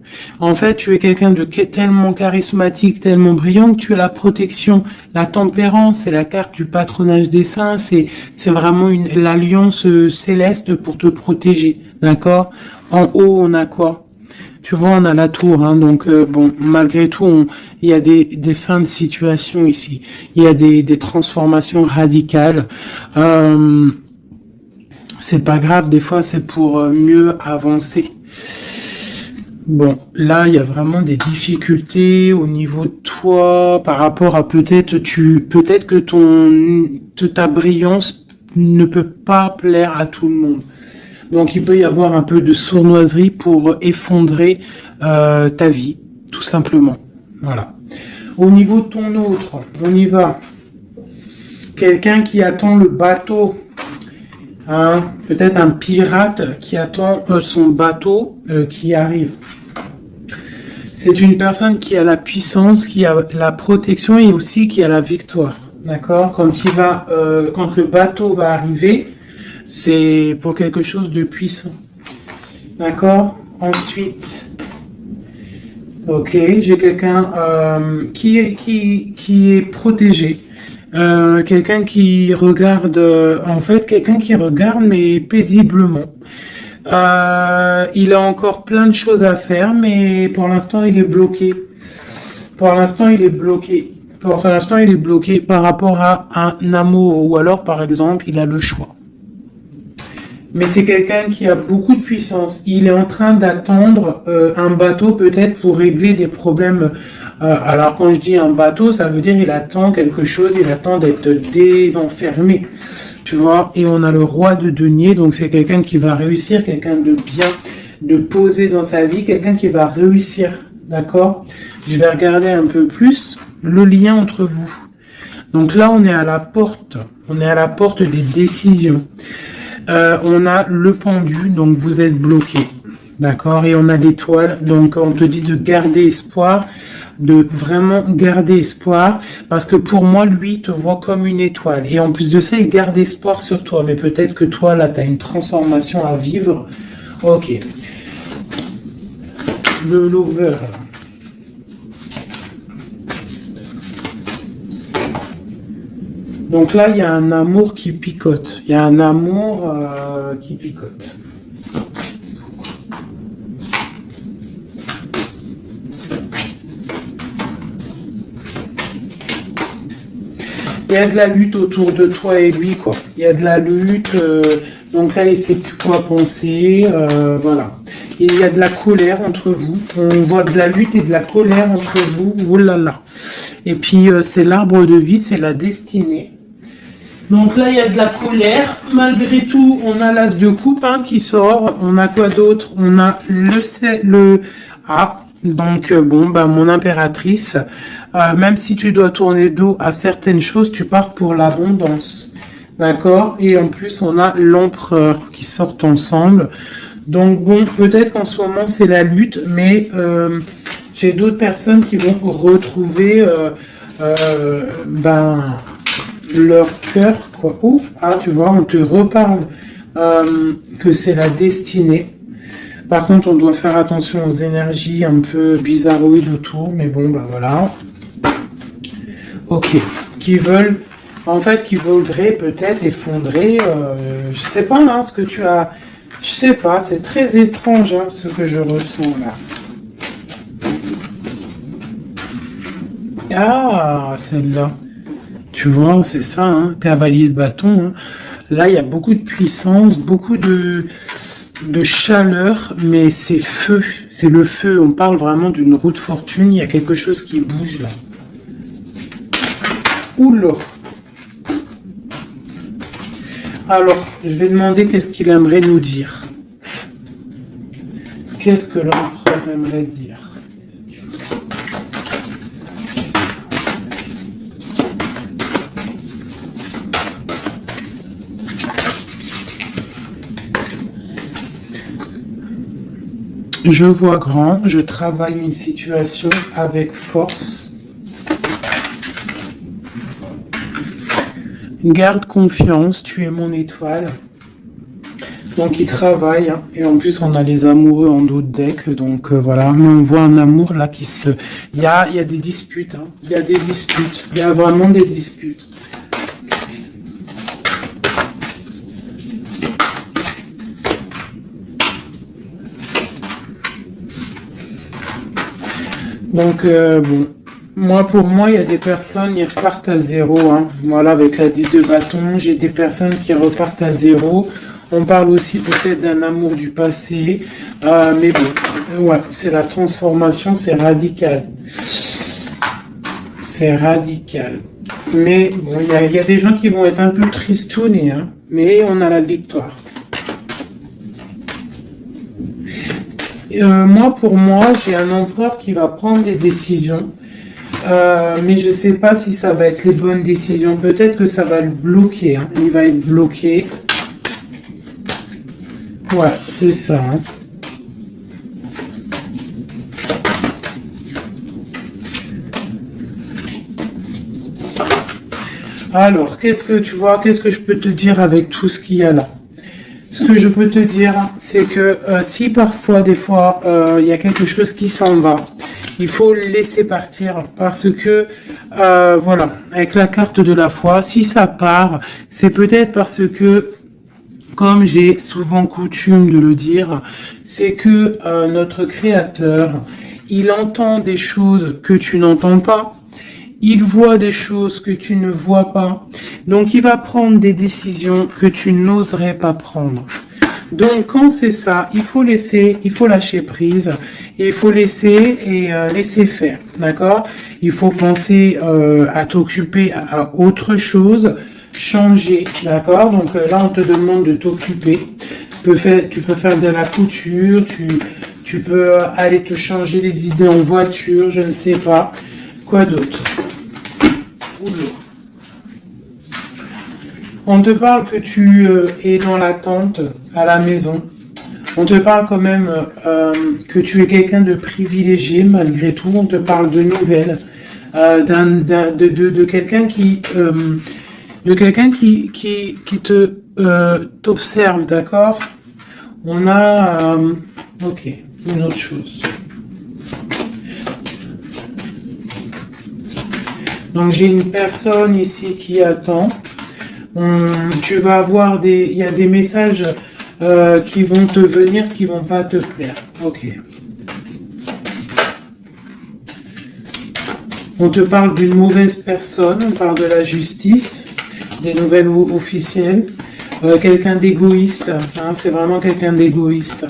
A: En fait, tu es quelqu'un de tellement charismatique, tellement brillant que tu as la protection. La tempérance, c'est la carte du patronage des saints, c'est vraiment l'alliance céleste pour te protéger, d'accord? En haut, on a quoi? Tu vois, on a la tour, hein, donc bon, malgré tout, il y a des fins de situation ici. Il y a des transformations radicales. C'est pas grave, des fois, c'est pour mieux avancer. Bon, là, il y a vraiment des difficultés au niveau de toi par rapport à peut-être que ta brillance ne peut pas plaire à tout le monde. Donc, il peut y avoir un peu de sournoiserie pour effondrer ta vie, tout simplement. Voilà. Au niveau de ton autre, on y va. Quelqu'un qui attend le bateau. Hein, peut-être un pirate qui attend son bateau qui arrive. C'est une personne qui a la puissance, qui a la protection et aussi qui a la victoire. D'accord? Quand le bateau va arriver, c'est pour quelque chose de puissant. D'accord? Ensuite, ok, j'ai quelqu'un qui est protégé. Quelqu'un qui regarde, quelqu'un qui regarde mais paisiblement. Il a encore plein de choses à faire, mais pour l'instant il est bloqué. Pour l'instant il est bloqué. Pour l'instant il est bloqué par rapport à un amour, ou alors par exemple il a le choix. Mais c'est quelqu'un qui a beaucoup de puissance. Il est en train d'attendre un bateau peut-être pour régler des problèmes. Alors quand je dis un bateau, ça veut dire il attend quelque chose, il attend d'être désenfermé. Tu vois, et on a le roi de denier, donc c'est quelqu'un qui va réussir, quelqu'un de bien, de posé dans sa vie, quelqu'un qui va réussir, d'accord? Je vais regarder un peu plus le lien entre vous. Donc là, on est à la porte des décisions. On a le pendu, donc vous êtes bloqué, d'accord? Et on a l'étoile, donc on te dit de garder espoir, de vraiment garder espoir, parce que pour moi, lui, te voit comme une étoile. Et en plus de ça, il garde espoir sur toi. Mais peut-être que toi, là, tu as une transformation à vivre. Ok. Le lover. Donc là, il y a un amour qui picote. Il y a un amour qui picote. Il y a de la lutte autour de toi et lui, quoi. Il y a de la lutte, donc là, il ne sait plus quoi penser, voilà. Il y a de la colère entre vous. On voit de la lutte et de la colère entre vous. Oh là là. Et puis, c'est l'arbre de vie, c'est la destinée. Donc là, il y a de la colère. Malgré tout, on a l'as de coupe qui sort. On a quoi d'autre? On a le A. Donc, mon impératrice, même si tu dois tourner le dos à certaines choses, tu pars pour l'abondance. D'accord? Et en plus, on a l'empereur qui sortent ensemble. Donc, bon, peut-être qu'en ce moment, c'est la lutte, mais j'ai d'autres personnes qui vont retrouver leur cœur, quoi. Ouh, tu vois, on te reparle que c'est la destinée. Par contre, on doit faire attention aux énergies un peu bizarroïdes autour, mais bon, voilà. Ok. Qui voudraient peut-être effondrer, je sais pas, ce que tu as, je sais pas, c'est très étrange, ce que je ressens là. Ah, celle-là. Tu vois, c'est ça, cavalier de bâton. Là, il y a beaucoup de puissance, beaucoup de... de chaleur, mais c'est feu, c'est le feu. On parle vraiment d'une roue de fortune. Il y a quelque chose qui bouge là. Oula. Alors, je vais demander qu'est-ce qu'il aimerait nous dire. Qu'est-ce que l'empereur aimerait dire? Je vois grand, je travaille une situation avec force. Garde confiance, tu es mon étoile. Donc il travaille, hein. Et en plus on a les amoureux en dos de deck, donc voilà, mais on voit un amour là qui se... Il y a des disputes, hein. Il y a des disputes, il y a vraiment des disputes. Donc, bon, pour moi, il y a des personnes, ils repartent à zéro, hein. Voilà, avec la 10 de bâton, j'ai des personnes qui repartent à zéro. On parle aussi peut-être d'un amour du passé, mais bon, ouais, c'est la transformation, c'est radical. C'est radical. Mais bon, il y a des gens qui vont être un peu tristounés, hein, mais on a la victoire. Pour moi, j'ai un empereur qui va prendre des décisions, mais je ne sais pas si ça va être les bonnes décisions. Peut-être que ça va le bloquer, hein. Il va être bloqué. Ouais, c'est ça, hein. Alors, qu'est-ce que tu vois? Qu'est-ce que je peux te dire avec tout ce qu'il y a là? Ce que je peux te dire, c'est que si parfois, des fois, il y a quelque chose qui s'en va, il faut le laisser partir parce que, voilà, avec la carte de la foi, si ça part, c'est peut-être parce que, comme j'ai souvent coutume de le dire, c'est que notre Créateur, il entend des choses que tu n'entends pas. Il voit des choses que tu ne vois pas. Donc, il va prendre des décisions que tu n'oserais pas prendre. Donc, quand c'est ça, il faut laisser, il faut lâcher prise. Il faut laisser et laisser faire. D'accord? Il faut penser à t'occuper à autre chose, changer. D'accord? Donc, là, on te demande de t'occuper. Tu peux faire de la couture, tu peux aller te changer les idées en voiture, je ne sais pas. Quoi d'autre? On te parle que tu es dans l'attente à la maison. On te parle quand même que tu es quelqu'un de privilégié malgré tout. On te parle de nouvelles, de quelqu'un qui te t'observe, d'accord? On a ok, une autre chose. Donc j'ai une personne ici qui attend. Tu vas avoir il y a des messages qui vont te venir, qui vont pas te plaire. Ok. On te parle d'une mauvaise personne, on parle de la justice, des nouvelles officielles, quelqu'un d'égoïste, hein, c'est vraiment quelqu'un d'égoïste.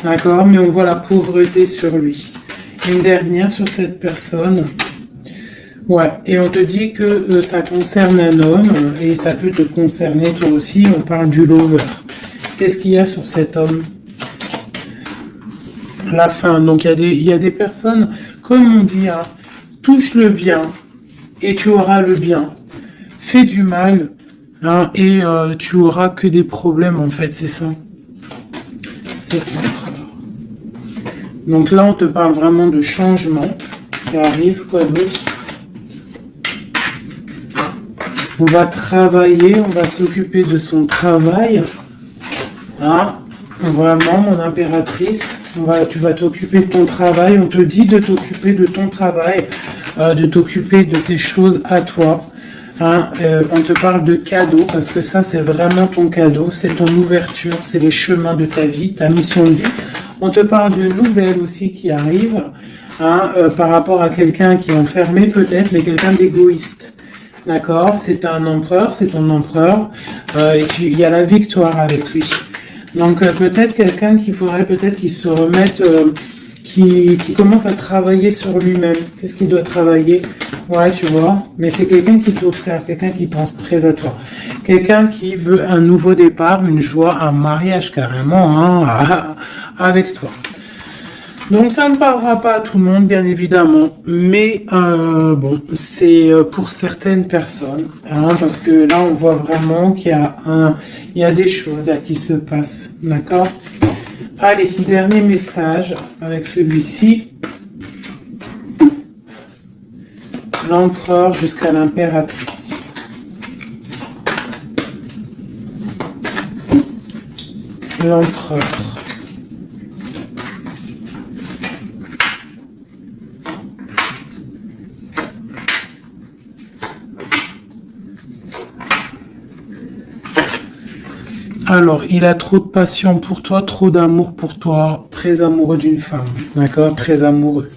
A: D'accord? Mais on voit la pauvreté sur lui. Une dernière sur cette personne. Ouais, et on te dit que ça concerne un homme, et ça peut te concerner toi aussi, on parle du lover. Qu'est-ce qu'il y a sur cet homme? La fin, donc il y a des personnes, comme on dit, hein, touche le bien, et tu auras le bien. Fais du mal, hein, et tu auras que des problèmes, en fait, c'est ça. C'est ça. Donc là, on te parle vraiment de changement qui arrive, quoi d'autre? On va travailler, on va s'occuper de son travail. Hein? Vraiment, mon impératrice, tu vas t'occuper de ton travail. On te dit de t'occuper de ton travail, de t'occuper de tes choses à toi. Hein? On te parle de cadeau, parce que ça, c'est vraiment ton cadeau. C'est ton ouverture, c'est les chemins de ta vie, ta mission de vie. On te parle de nouvelles aussi qui arrivent, hein, par rapport à quelqu'un qui est enfermé peut-être, mais quelqu'un d'égoïste. D'accord, c'est un empereur, c'est ton empereur, et il y a la victoire avec lui. Donc peut-être quelqu'un qu'il faudrait peut-être qu'il se remette, qui commence à travailler sur lui-même. Qu'est-ce qu'il doit travailler? Ouais, tu vois. Mais c'est quelqu'un qui t'observe, quelqu'un qui pense très à toi. Quelqu'un qui veut un nouveau départ, une joie, un mariage carrément, hein, avec toi. Donc ça ne parlera pas à tout le monde, bien évidemment, mais bon, c'est pour certaines personnes, hein, parce que là on voit vraiment il y a des choses qui se passent, d'accord? Allez, dernier message avec celui-ci. L'empereur jusqu'à l'impératrice. L'empereur. Alors, il a trop de passion pour toi, trop d'amour pour toi, très amoureux d'une femme, d'accord? Très amoureux.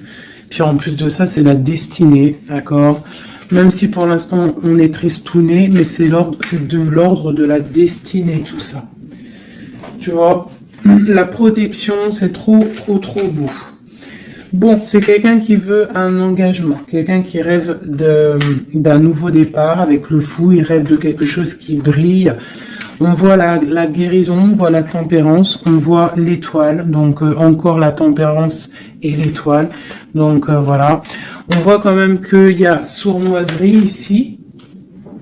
A: Puis en plus de ça, c'est la destinée, d'accord? Même si pour l'instant on est tristouné, mais c'est de l'ordre de la destinée, tout ça. Tu vois, la protection, c'est trop, trop, trop beau. Bon, c'est quelqu'un qui veut un engagement, quelqu'un qui rêve d'un nouveau départ avec le fou, il rêve de quelque chose qui brille. On voit la guérison, on voit la tempérance, on voit l'étoile, donc encore la tempérance et l'étoile. Donc voilà, on voit quand même qu'il y a sournoiserie ici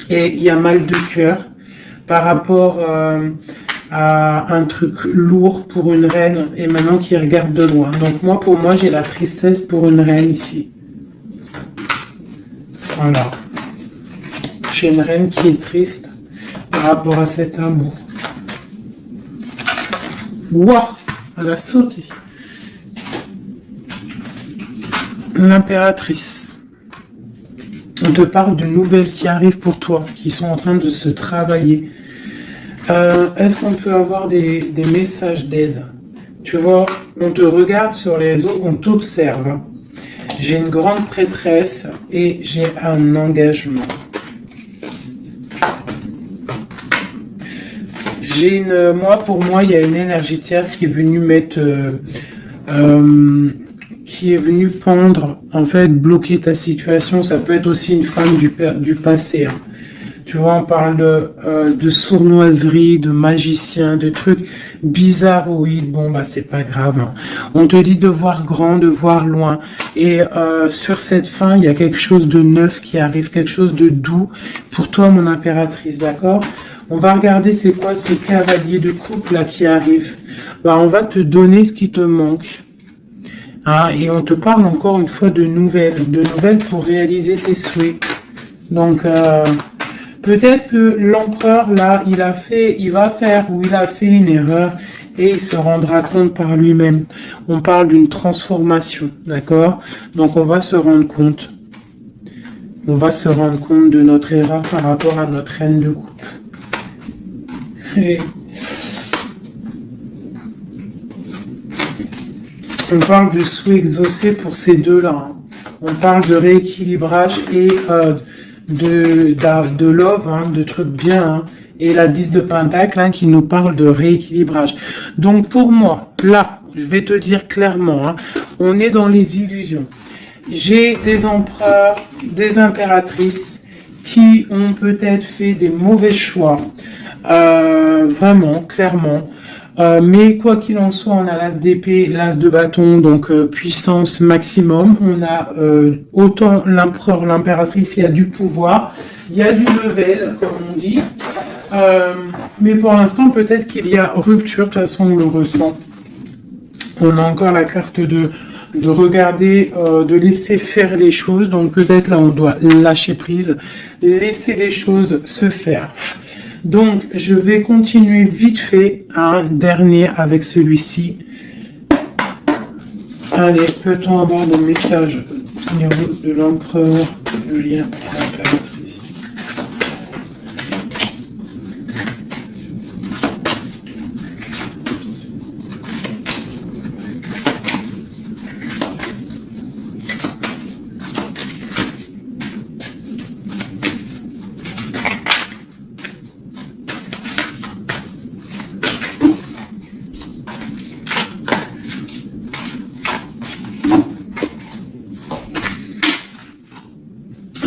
A: et il y a mal de cœur par rapport à un truc lourd pour une reine et maintenant qui regarde de loin. Donc moi, pour moi, j'ai la tristesse pour une reine ici. Voilà. J'ai une reine qui est triste par rapport à cet amour. Waouh, elle a sauté. L'impératrice. On te parle de nouvelles qui arrivent pour toi, qui sont en train de se travailler. Est-ce qu'on peut avoir des messages d'aide? Tu vois, on te regarde sur les réseaux, on t'observe. J'ai une grande prêtresse et j'ai un engagement. Pour moi, il y a une énergie tierce qui est venue qui est venue pendre, en fait, bloquer ta situation. Ça peut être aussi une femme du passé. Hein. Tu vois, on parle de sournoiserie, de magicien, de trucs bizarroïdes. Bon, bah, c'est pas grave. Hein. On te dit de voir grand, de voir loin. Et sur cette fin, il y a quelque chose de neuf qui arrive, quelque chose de doux pour toi, mon impératrice, d'accord? On va regarder c'est quoi ce cavalier de coupe là qui arrive. Bah, on va te donner ce qui te manque. Hein, et on te parle encore une fois de nouvelles pour réaliser tes souhaits. Donc, peut-être que l'empereur là, il a fait une erreur et il se rendra compte par lui-même. On parle d'une transformation, d'accord? Donc, on va se rendre compte. On va se rendre compte de notre erreur par rapport à notre reine de coupe. Et on parle de souhait exaucé pour ces deux-là. Hein. On parle de rééquilibrage et de love, hein, de trucs bien. Hein. Et la 10 de Pentacle hein, qui nous parle de rééquilibrage. Donc pour moi, là, je vais te dire clairement, hein, on est dans les illusions. J'ai des empereurs, des impératrices qui ont peut-être fait des mauvais choix. Vraiment, clairement. Mais quoi qu'il en soit, on a l'as d'épée, l'as de bâton, donc puissance maximum. On a autant l'empereur, l'impératrice, il y a du pouvoir, il y a du level, comme on dit. Mais pour l'instant, peut-être qu'il y a rupture, de toute façon, on le ressent. On a encore la carte de regarder, de laisser faire les choses. Donc peut-être là, on doit lâcher prise, laisser les choses se faire. Donc, je vais continuer vite fait un dernier avec celui-ci. Allez, peut-on avoir des messages au niveau de l'empereur, le lien à l'impératrice?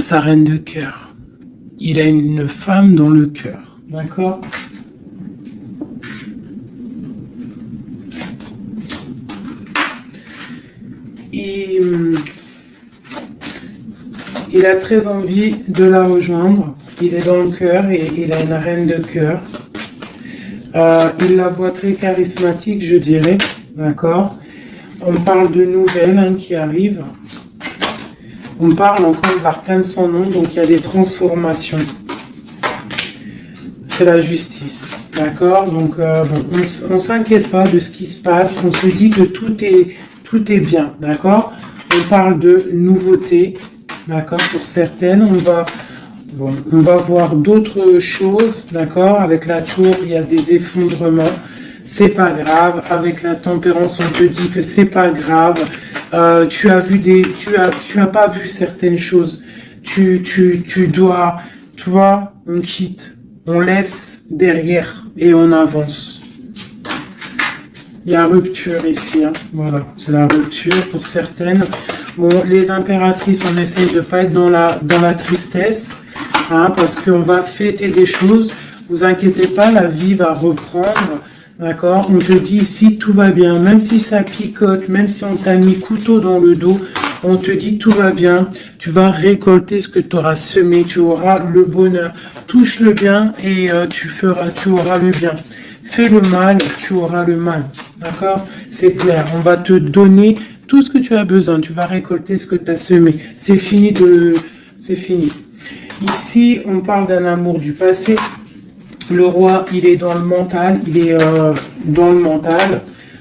A: sa reine de cœur. Il a une femme dans le cœur. D'accord? Il a très envie de la rejoindre. Il est dans le cœur et il a une reine de cœur. Il la voit très charismatique, je dirais. D'accord? On parle de nouvelles qui arrivent. On parle encore de l'arcane sans nom, donc il y a des transformations. C'est la justice. D'accord? Donc bon, on s'inquiète pas de ce qui se passe. On se dit que tout est bien. D'accord? On parle de nouveautés. D'accord? Pour certaines, on va voir d'autres choses. D'accord? Avec la tour, il y a des effondrements. C'est pas grave. Avec la tempérance, on te dit que c'est pas grave. Tu as pas vu certaines choses. Tu dois, tu vois, on quitte, on laisse derrière et on avance. Il y a rupture ici, hein. Voilà, c'est la rupture pour certaines. Bon, les impératrices, on essaye de pas être dans la tristesse, hein, parce qu'on va fêter des choses. Vous inquiétez pas, la vie va reprendre. D'accord? On te dit ici tout va bien, même si ça picote, même si on t'a mis couteau dans le dos, on te dit tout va bien, tu vas récolter ce que tu auras semé, tu auras le bonheur. Touche le bien et tu auras le bien. Fais le mal, tu auras le mal. D'accord? C'est clair, on va te donner tout ce que tu as besoin, tu vas récolter ce que tu as semé. C'est fini. Ici, on parle d'un amour du passé. Le roi, il est dans le mental,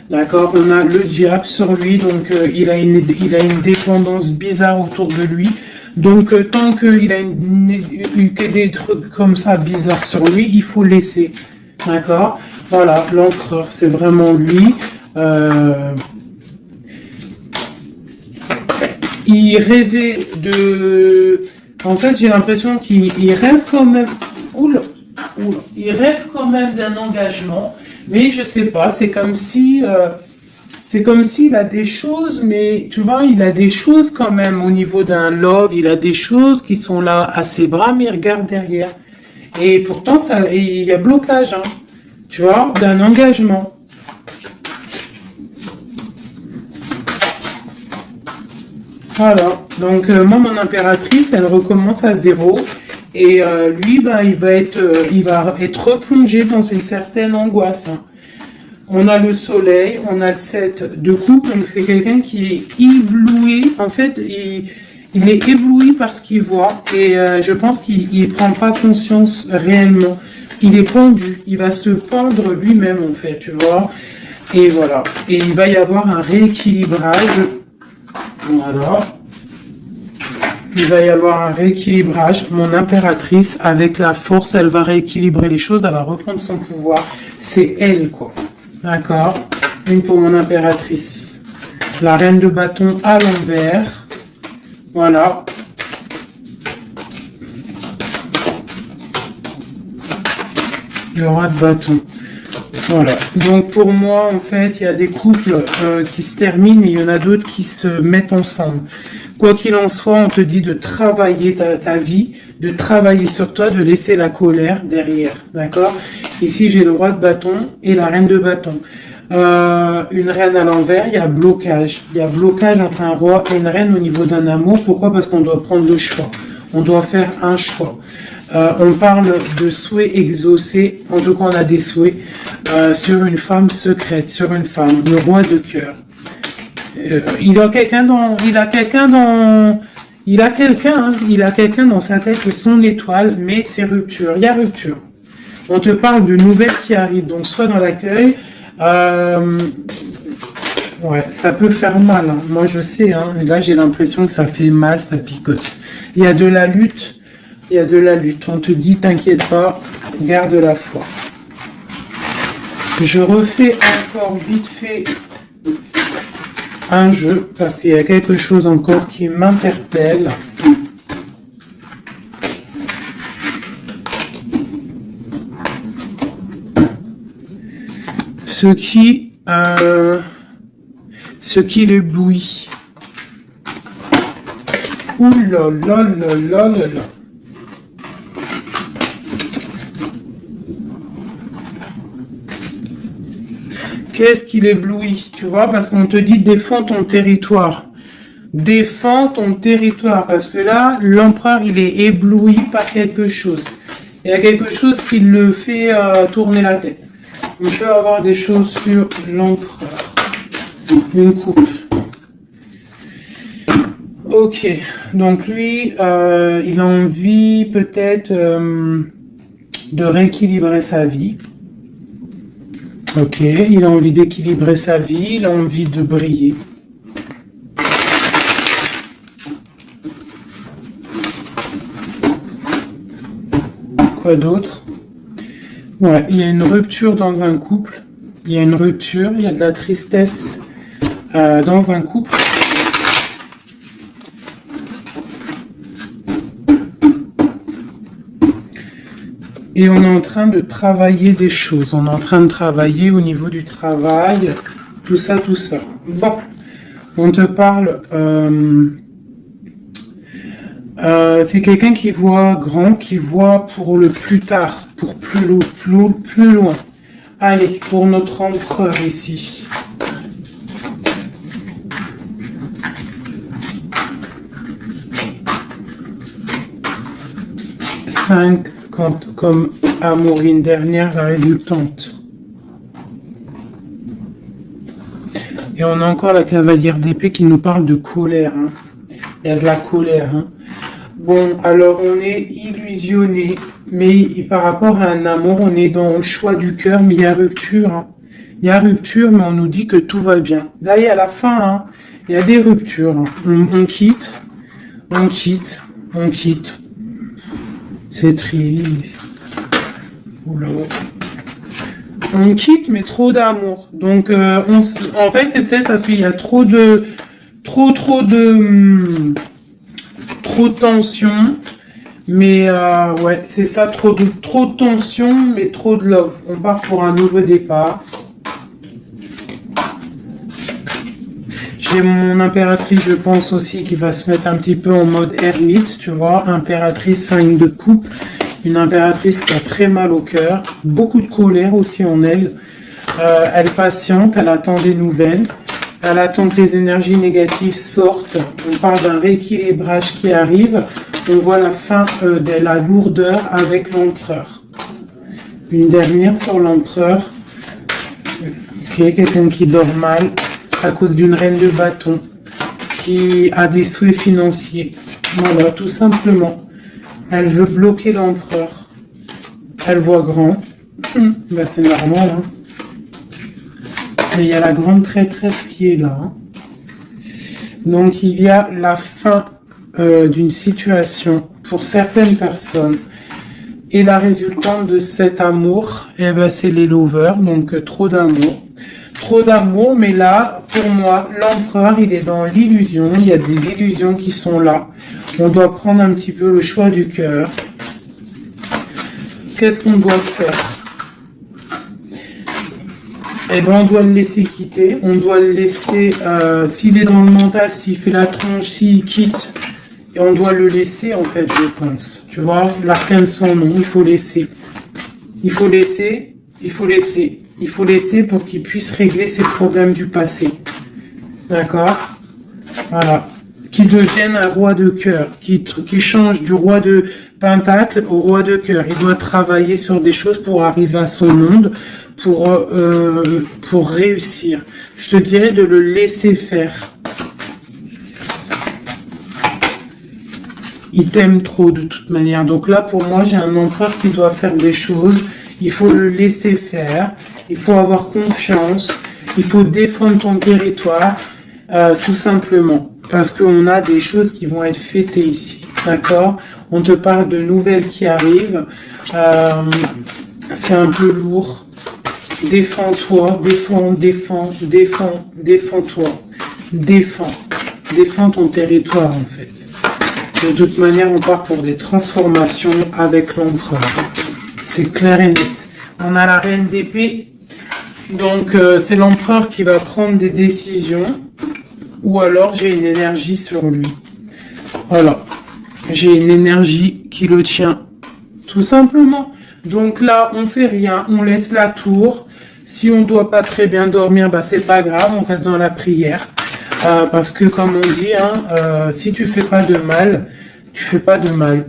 A: d'accord. On a le diable sur lui, donc il a une dépendance bizarre autour de lui. Donc tant qu'il a des trucs comme ça bizarres sur lui, il faut laisser, d'accord. Voilà, l'empereur, c'est vraiment lui. Il rêvait en fait, j'ai l'impression qu'il rêve quand même. Oula. Il rêve quand même d'un engagement, mais je sais pas, c'est comme s'il a des choses, mais tu vois, il a des choses quand même au niveau d'un love, il a des choses qui sont là à ses bras, mais il regarde derrière. Et pourtant, il y a blocage, hein, tu vois, d'un engagement. Voilà, donc moi, mon impératrice, elle recommence à zéro. Et lui, il va être replongé dans une certaine angoisse. On a le soleil, on a le 7 de coupe, donc c'est quelqu'un qui est ébloui. En fait, il est ébloui par ce qu'il voit et je pense qu'il ne prend pas conscience réellement. Il est pendu, il va se pendre lui-même en fait, tu vois. Et voilà, et il va y avoir un rééquilibrage. Voilà. Il va y avoir un rééquilibrage. Mon impératrice, avec la force, elle va rééquilibrer les choses, elle va reprendre son pouvoir. C'est elle, quoi. D'accord? Une pour mon impératrice. La reine de bâton à l'envers. Voilà. Le roi de bâton. Voilà. Donc pour moi, en fait, il y a des couples qui se terminent et il y en a d'autres qui se mettent ensemble. Quoi qu'il en soit, on te dit de travailler ta vie, de travailler sur toi, de laisser la colère derrière. D'accord? Ici, j'ai le roi de bâton et la reine de bâton. Une reine à l'envers, il y a blocage. Il y a blocage entre un roi et une reine au niveau d'un amour. Pourquoi? Parce qu'on doit prendre le choix. On doit faire un choix. On parle de souhaits exaucés. En tout cas, on a des souhaits sur une femme secrète, sur une femme, le roi de cœur. Il a quelqu'un dans sa tête, c'est son étoile, mais c'est rupture. Il y a rupture. On te parle de nouvelles qui arrivent, donc soit dans l'accueil. Ouais, ça peut faire mal. Hein. Moi, je sais. Hein, là, j'ai l'impression que ça fait mal, ça picote. Il y a de la lutte. Il y a de la lutte. On te dit, t'inquiète pas, garde la foi. Je refais encore vite fait un jeu parce qu'il y a quelque chose encore qui m'interpelle. Ce qui l'éblouit. Ouh là là là là là là. Qu'est-ce qu'il éblouit, tu vois, parce qu'on te dit défends ton territoire. Défends ton territoire, parce que là, l'empereur, il est ébloui par quelque chose. Il y a quelque chose qui le fait tourner la tête. On peut avoir des choses sur l'empereur. Une coupe. Ok, donc lui, il a envie peut-être de rééquilibrer sa vie. Ok, il a envie d'équilibrer sa vie, il a envie de briller. Quoi d'autre? Ouais, il y a une rupture dans un couple. Il y a une rupture, il y a de la tristesse dans un couple. Et on est en train de travailler des choses. On est en train de travailler au niveau du travail, tout ça, tout ça. Bon, on te parle... c'est quelqu'un qui voit grand, qui voit pour le plus tard, pour plus loin. Allez, pour notre empereur ici. Cinq. Comme Amourine dernière, la résultante. Et on a encore la cavalière d'épée qui nous parle de colère. Hein. Il y a de la colère. Hein. Bon, alors on est illusionné, mais par rapport à un amour, on est dans le choix du cœur, mais il y a rupture. Hein. Il y a rupture, mais on nous dit que tout va bien. Là, il y a la fin, hein. Il y a des ruptures. Hein. On quitte, on quitte, on quitte. C'est triste. Oula. On quitte, mais trop d'amour. Donc, en fait, c'est peut-être parce qu'il y a trop de tension. Mais ouais, c'est ça, trop de tension, mais trop de love. On part pour un nouveau départ. J'ai mon impératrice, je pense aussi, qui va se mettre un petit peu en mode ermite, tu vois. Impératrice 5 de coupe. Une impératrice qui a très mal au cœur. Beaucoup de colère aussi en elle. Elle patiente, elle attend des nouvelles. Elle attend que les énergies négatives sortent. On parle d'un rééquilibrage qui arrive. On voit la fin de la lourdeur avec l'empereur. Une dernière sur l'empereur. Ok, quelqu'un qui dort mal à cause d'une reine de bâton qui a des souhaits financiers. Voilà, tout simplement. Elle veut bloquer l'empereur. Elle voit grand. Ben, c'est normal. Hein. Mais il y a la grande prêtresse qui est là. Hein. Donc il y a la fin d'une situation pour certaines personnes. Et la résultante de cet amour, eh ben, c'est les lovers. Donc trop d'amour. Trop d'amour, mais là, pour moi, l'empereur, il est dans l'illusion. Il y a des illusions qui sont là. On doit prendre un petit peu le choix du cœur. Qu'est-ce qu'on doit faire? Eh bien, on doit le laisser quitter. On doit le laisser, s'il est dans le mental, s'il fait la tronche, s'il quitte. Et on doit le laisser, en fait, je pense. Tu vois, l'arcane sans nom, il faut laisser. Il faut laisser, il faut laisser. Il faut laisser pour qu'il puisse régler ses problèmes du passé. D'accord? Voilà. Qui devienne un roi de cœur. Qui change du roi de pentacle au roi de cœur. Il doit travailler sur des choses pour arriver à son monde, pour réussir. Je te dirais de le laisser faire. Il t'aime trop de toute manière. Donc là, pour moi, j'ai un empereur qui doit faire des choses. Il faut le laisser faire. Il faut avoir confiance. Il faut défendre ton territoire, tout simplement. Parce qu'on a des choses qui vont être fêtées ici. D'accord? On te parle de nouvelles qui arrivent. C'est un peu lourd. Défends-toi. Défends-toi. Défends ton territoire, en fait. De toute manière, on part pour des transformations avec l'empereur. C'est clair et net. On a la reine d'épée. Donc, c'est l'empereur qui va prendre des décisions. Ou alors, j'ai une énergie sur lui. Voilà. J'ai une énergie qui le tient. Tout simplement. Donc là, on fait rien. On laisse la tour. Si on doit pas très bien dormir, bah c'est pas grave. On reste dans la prière. Parce que comme on dit, hein, si tu fais pas de mal, tu fais pas de mal.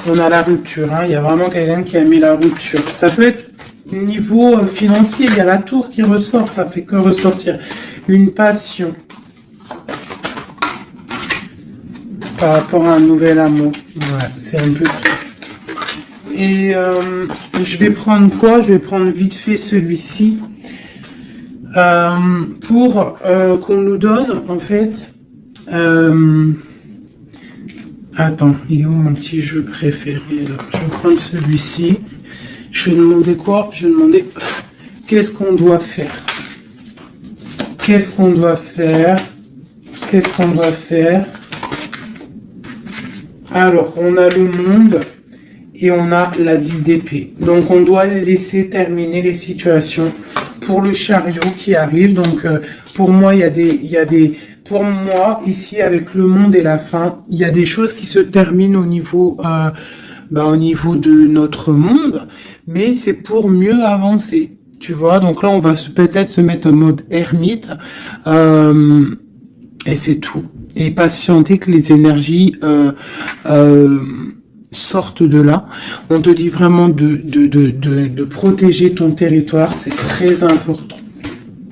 A: On a la rupture. Hein. Il y a vraiment quelqu'un qui a mis la rupture. Ça peut être niveau financier. Il y a la tour qui ressort. Ça fait que ressortir une passion par rapport à un nouvel amour. Ouais, c'est un peu triste. Et je vais prendre quoi? Je vais prendre vite fait celui-ci. Pour qu'on nous donne, en fait... Attends, il est où mon petit jeu préféré là? Je vais prendre celui-ci. Je vais demander quoi? Je vais demander qu'est-ce qu'on doit faire? Qu'est-ce qu'on doit faire? Qu'est-ce qu'on doit faire? Alors, on a le monde et on a la 10 d'épée. Donc, on doit laisser terminer les situations pour le chariot qui arrive. Donc, pour moi, il y a des, pour moi, ici, avec le monde et la fin, il y a des choses qui se terminent au niveau de notre monde, mais c'est pour mieux avancer. Tu vois, donc là, on va peut-être se mettre en mode ermite, et c'est tout. Et patienter que les énergies sortent de là. On te dit vraiment de protéger ton territoire, c'est très important.